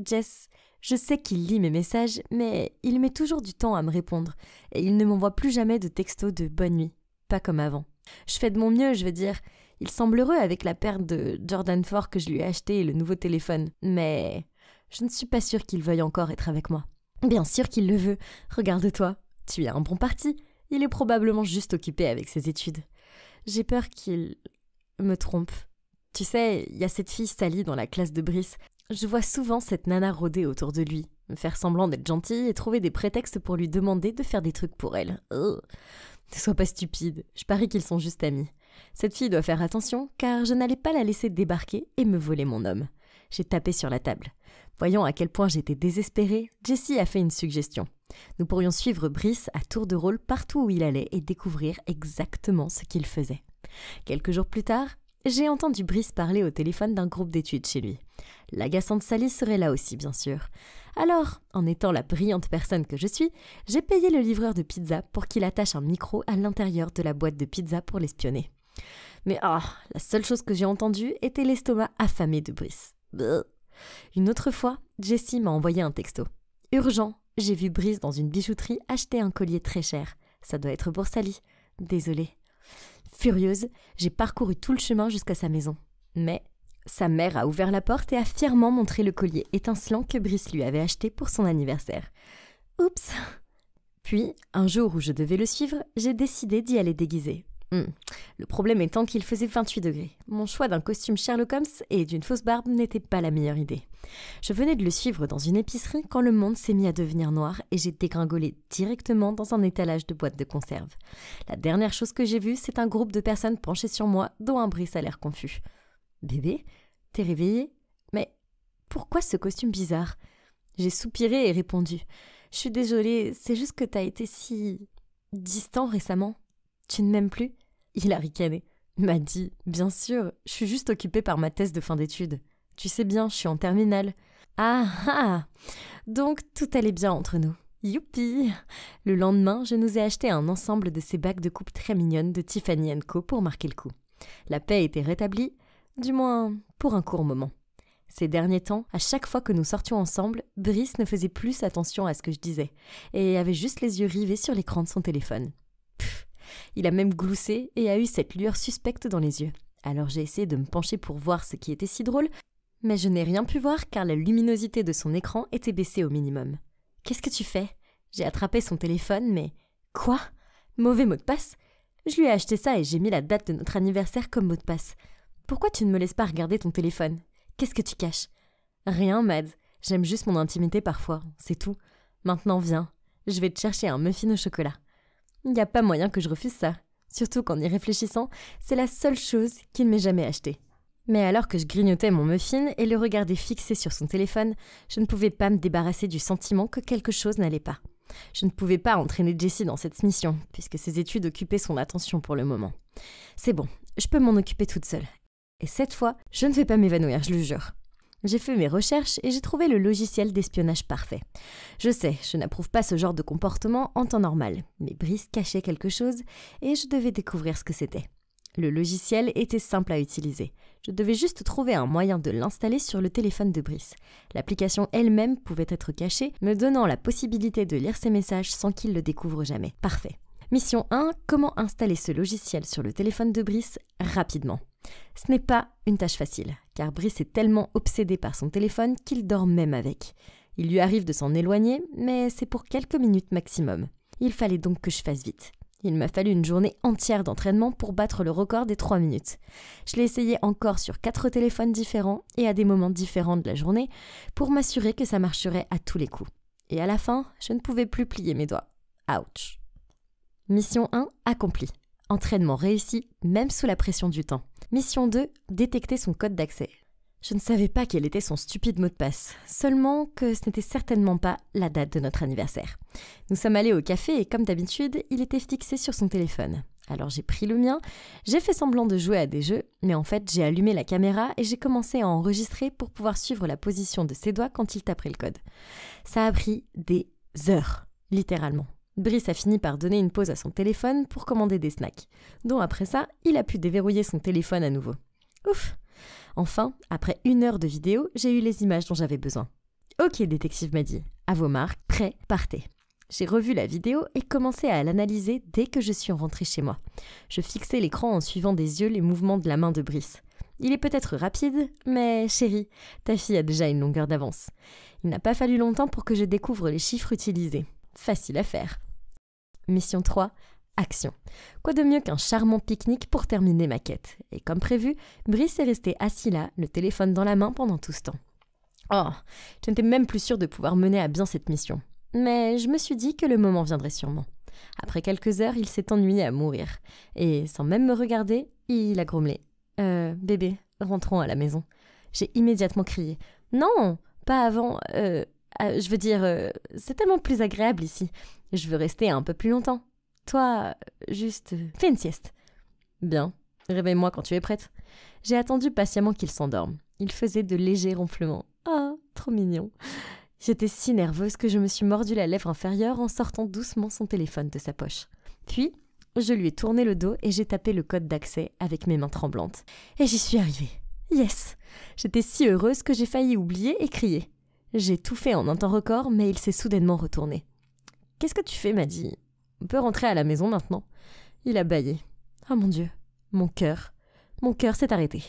Jess, je sais qu'il lit mes messages, mais il met toujours du temps à me répondre et il ne m'envoie plus jamais de textos de bonne nuit, pas comme avant. Je fais de mon mieux, je veux dire. Il semble heureux avec la paire de Jordan 4 que je lui ai acheté et le nouveau téléphone, mais je ne suis pas sûre qu'il veuille encore être avec moi. Bien sûr qu'il le veut. Regarde-toi, tu es un bon parti. Il est probablement juste occupé avec ses études. J'ai peur qu'il me trompe. Tu sais, il y a cette fille Sally dans la classe de Brice. Je vois souvent cette nana rôder autour de lui, faire semblant d'être gentille et trouver des prétextes pour lui demander de faire des trucs pour elle. Ne sois pas stupide, je parie qu'ils sont juste amis. Cette fille doit faire attention, car je n'allais pas la laisser débarquer et me voler mon homme. J'ai tapé sur la table. Voyant à quel point j'étais désespérée, Jessie a fait une suggestion. Nous pourrions suivre Brice à tour de rôle partout où il allait et découvrir exactement ce qu'il faisait. Quelques jours plus tard, j'ai entendu Brice parler au téléphone d'un groupe d'études chez lui. L'agaçante Sally serait là aussi, bien sûr. Alors, en étant la brillante personne que je suis, j'ai payé le livreur de pizza pour qu'il attache un micro à l'intérieur de la boîte de pizza pour l'espionner. Mais la seule chose que j'ai entendue était l'estomac affamé de Brice. Bleh. Une autre fois, Jessie m'a envoyé un texto. Urgent, j'ai vu Brice dans une bijouterie acheter un collier très cher. Ça doit être pour Sally. Désolée. Furieuse, j'ai parcouru tout le chemin jusqu'à sa maison. Mais sa mère a ouvert la porte et a fièrement montré le collier étincelant que Brice lui avait acheté pour son anniversaire. Oups! Puis, un jour où je devais le suivre, j'ai décidé d'y aller déguisée. Le problème étant qu'il faisait 28 degrés. Mon choix d'un costume Sherlock Holmes et d'une fausse barbe n'était pas la meilleure idée. Je venais de le suivre dans une épicerie quand le monde s'est mis à devenir noir et j'ai dégringolé directement dans un étalage de boîtes de conserve. La dernière chose que j'ai vue, c'est un groupe de personnes penchées sur moi, dont un Brice a l'air confus. « Bébé, t'es réveillée? Mais pourquoi ce costume bizarre ?» J'ai soupiré et répondu. « Je suis désolée, c'est juste que t'as été si distant récemment. Tu ne m'aimes plus ?» Il a ricané. M'a dit « Bien sûr, je suis juste occupée par ma thèse de fin d'études. Tu sais bien, je suis en terminale. » Ah! Donc tout allait bien entre nous. Youpi! Le lendemain, je nous ai acheté un ensemble de ces bagues de coupe très mignonnes de Tiffany & Co pour marquer le coup. La paix était rétablie, du moins pour un court moment. Ces derniers temps, à chaque fois que nous sortions ensemble, Brice ne faisait plus attention à ce que je disais et avait juste les yeux rivés sur l'écran de son téléphone. Il a même gloussé et a eu cette lueur suspecte dans les yeux. Alors j'ai essayé de me pencher pour voir ce qui était si drôle, mais je n'ai rien pu voir car la luminosité de son écran était baissée au minimum. « Qu'est-ce que tu fais ?» J'ai attrapé son téléphone, mais... Quoi ? Mauvais mot de passe ? Je lui ai acheté ça et j'ai mis la date de notre anniversaire comme mot de passe. Pourquoi tu ne me laisses pas regarder ton téléphone ? Qu'est-ce que tu caches ? Rien, Mads. J'aime juste mon intimité parfois, c'est tout. Maintenant viens, je vais te chercher un muffin au chocolat. Il n'y a pas moyen que je refuse ça. Surtout qu'en y réfléchissant, c'est la seule chose qu'il m'ait jamais achetée. Mais alors que je grignotais mon muffin et le regardais fixé sur son téléphone, je ne pouvais pas me débarrasser du sentiment que quelque chose n'allait pas. Je ne pouvais pas entraîner Jessie dans cette mission, puisque ses études occupaient son attention pour le moment. C'est bon, je peux m'en occuper toute seule. Et cette fois, je ne vais pas m'évanouir, je le jure. J'ai fait mes recherches et j'ai trouvé le logiciel d'espionnage parfait. Je sais, je n'approuve pas ce genre de comportement en temps normal, mais Brice cachait quelque chose et je devais découvrir ce que c'était. Le logiciel était simple à utiliser. Je devais juste trouver un moyen de l'installer sur le téléphone de Brice. L'application elle-même pouvait être cachée, me donnant la possibilité de lire ses messages sans qu'il le découvre jamais. Parfait. Mission 1, comment installer ce logiciel sur le téléphone de Brice rapidement. Ce n'est pas une tâche facile, car Brice est tellement obsédé par son téléphone qu'il dort même avec. Il lui arrive de s'en éloigner, mais c'est pour quelques minutes maximum. Il fallait donc que je fasse vite. Il m'a fallu une journée entière d'entraînement pour battre le record des 3 minutes. Je l'ai essayé encore sur 4 téléphones différents et à des moments différents de la journée pour m'assurer que ça marcherait à tous les coups. Et à la fin, je ne pouvais plus plier mes doigts. Ouch. Mission 1 accomplie. Entraînement réussi, même sous la pression du temps. Mission 2, détecter son code d'accès. Je ne savais pas quel était son stupide mot de passe, seulement que ce n'était certainement pas la date de notre anniversaire. Nous sommes allés au café et comme d'habitude, il était fixé sur son téléphone. Alors j'ai pris le mien, j'ai fait semblant de jouer à des jeux, mais en fait j'ai allumé la caméra et j'ai commencé à enregistrer pour pouvoir suivre la position de ses doigts quand il taperait le code. Ça a pris des heures, littéralement. Brice a fini par donner une pause à son téléphone pour commander des snacks, dont après ça, il a pu déverrouiller son téléphone à nouveau. Ouf! Enfin, après 1 heure de vidéo, j'ai eu les images dont j'avais besoin. Ok, détective m'a dit, à vos marques, prêt, partez. J'ai revu la vidéo et commencé à l'analyser dès que je suis rentrée chez moi. Je fixais l'écran en suivant des yeux les mouvements de la main de Brice. Il est peut-être rapide, mais chérie, ta fille a déjà une longueur d'avance. Il n'a pas fallu longtemps pour que je découvre les chiffres utilisés. Facile à faire. Mission 3. Action. Quoi de mieux qu'un charmant pique-nique pour terminer ma quête. Et comme prévu, Brice est resté assis là, le téléphone dans la main pendant tout ce temps. Oh, je n'étais même plus sûre de pouvoir mener à bien cette mission. Mais je me suis dit que le moment viendrait sûrement. Après quelques heures, il s'est ennuyé à mourir. Et sans même me regarder, il a grommelé. Bébé, rentrons à la maison. J'ai immédiatement crié. Non, pas avant. Je veux dire, c'est tellement plus agréable ici. Je veux rester un peu plus longtemps. Toi, juste, fais une sieste. Bien, réveille-moi quand tu es prête. J'ai attendu patiemment qu'il s'endorme. Il faisait de légers ronflements. Oh, trop mignon. J'étais si nerveuse que je me suis mordu la lèvre inférieure en sortant doucement son téléphone de sa poche. Puis, je lui ai tourné le dos et j'ai tapé le code d'accès avec mes mains tremblantes. Et j'y suis arrivée. Yes! J'étais si heureuse que j'ai failli oublier et crier. J'ai tout fait en un temps record, mais il s'est soudainement retourné. « Qu'est-ce que tu fais ?» m'a dit. « On peut rentrer à la maison maintenant ?» Il a bâillé. « Oh mon Dieu, mon cœur s'est arrêté. »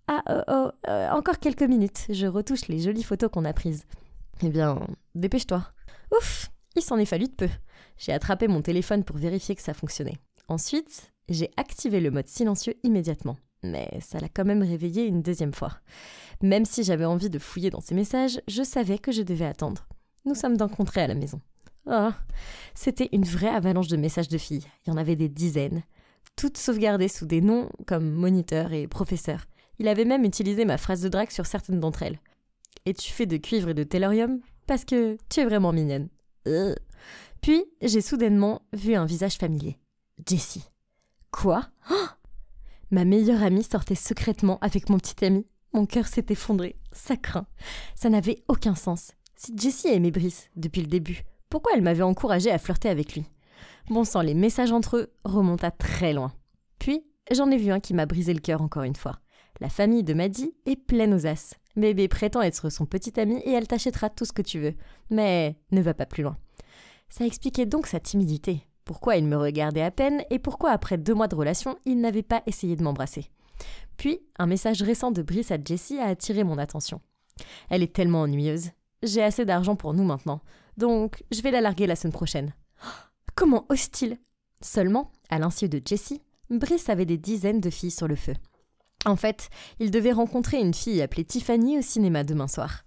« Ah, encore quelques minutes, je retouche les jolies photos qu'on a prises. » « Eh bien, dépêche-toi. » Ouf, il s'en est fallu de peu. J'ai attrapé mon téléphone pour vérifier que ça fonctionnait. Ensuite, j'ai activé le mode silencieux immédiatement. Mais ça l'a quand même réveillé une 2e fois. Même si j'avais envie de fouiller dans ses messages, je savais que je devais attendre. Nous sommes donc rentrés à la maison. Oh, c'était une vraie avalanche de messages de filles. Il y en avait des dizaines. Toutes sauvegardées sous des noms comme moniteur et professeur. Il avait même utilisé ma phrase de drague sur certaines d'entre elles. Es-tu fait de cuivre et de tellurium? Parce que tu es vraiment mignonne. Puis, j'ai soudainement vu un visage familier. Jessie. Quoi? Oh, ma meilleure amie sortait secrètement avec mon petit ami. Mon cœur s'est effondré. Ça craint. Ça n'avait aucun sens. Si Jessie aimait Brice depuis le début, pourquoi elle m'avait encouragée à flirter avec lui? Bon sang, les messages entre eux remontent à très loin. Puis, j'en ai vu un qui m'a brisé le cœur encore une fois. La famille de Maddy est pleine aux as. Bébé prétend être son petit ami et elle t'achètera tout ce que tu veux. Mais ne va pas plus loin. Ça expliquait donc sa timidité. Pourquoi il me regardait à peine et pourquoi après 2 mois de relation, il n'avait pas essayé de m'embrasser. Puis, un message récent de Brice à Jessie a attiré mon attention. Elle est tellement ennuyeuse. J'ai assez d'argent pour nous maintenant. Donc, je vais la larguer la semaine prochaine. Comment ose-t-il? Seulement, à l'insu de Jessie, Brice avait des dizaines de filles sur le feu. En fait, il devait rencontrer une fille appelée Tiffany au cinéma demain soir.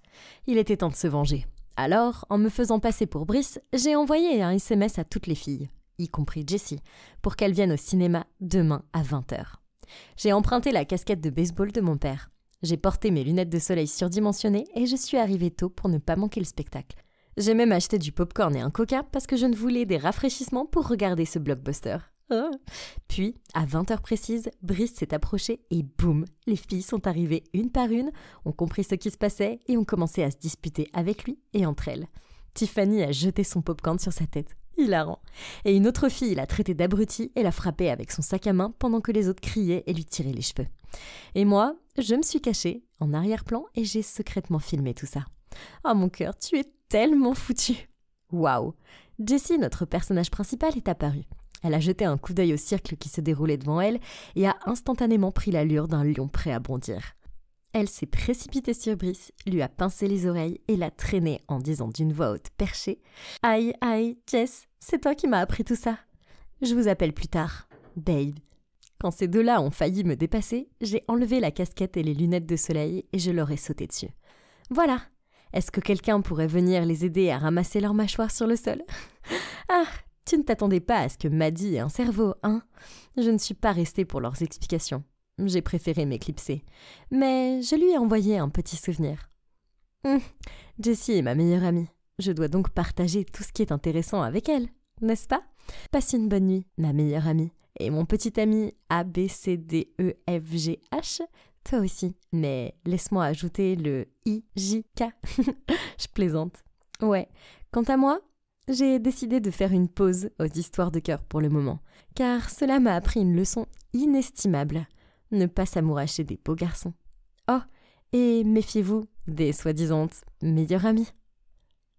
Il était temps de se venger. Alors, en me faisant passer pour Brice, j'ai envoyé un SMS à toutes les filles, y compris Jessie, pour qu'elles viennent au cinéma demain à 20h. J'ai emprunté la casquette de baseball de mon père. J'ai porté mes lunettes de soleil surdimensionnées et je suis arrivée tôt pour ne pas manquer le spectacle. J'ai même acheté du popcorn et un coca parce que je ne voulais des rafraîchissements pour regarder ce blockbuster. Oh. Puis, à 20h précise, Brice s'est approché et boum, les filles sont arrivées une par une, ont compris ce qui se passait et ont commencé à se disputer avec lui et entre elles. Tiffany a jeté son popcorn sur sa tête. Hilarant. Et une autre fille l'a traité d'abruti et l'a frappé avec son sac à main pendant que les autres criaient et lui tiraient les cheveux. Et moi, je me suis cachée en arrière-plan et j'ai secrètement filmé tout ça. Oh mon cœur, tu es tellement foutu. Waouh. Jessie, notre personnage principal, est apparue. Elle a jeté un coup d'œil au cercle qui se déroulait devant elle et a instantanément pris l'allure d'un lion prêt à bondir. Elle s'est précipitée sur Brice, lui a pincé les oreilles et l'a traîné en disant d'une voix haute perchée « Aïe, aïe, Jess, c'est toi qui m'as appris tout ça. Je vous appelle plus tard, Babe. » Quand ces deux-là ont failli me dépasser, j'ai enlevé la casquette et les lunettes de soleil et je leur ai sauté dessus. Voilà. Est-ce que quelqu'un pourrait venir les aider à ramasser leurs mâchoires sur le sol? Ah, tu ne t'attendais pas à ce que Maddie ait un cerveau, hein? Je ne suis pas restée pour leurs explications. J'ai préféré m'éclipser. Mais je lui ai envoyé un petit souvenir. Jessie est ma meilleure amie. Je dois donc partager tout ce qui est intéressant avec elle, n'est-ce pas? Passe une bonne nuit, ma meilleure amie. Et mon petit ami ABCDEFGH, toi aussi. Mais laisse-moi ajouter le IJK. Je plaisante. Ouais. Quant à moi, j'ai décidé de faire une pause aux histoires de cœur pour le moment, car cela m'a appris une leçon inestimable. Ne pas s'amouracher des beaux garçons. Oh, et méfiez-vous des soi-disant meilleurs amis.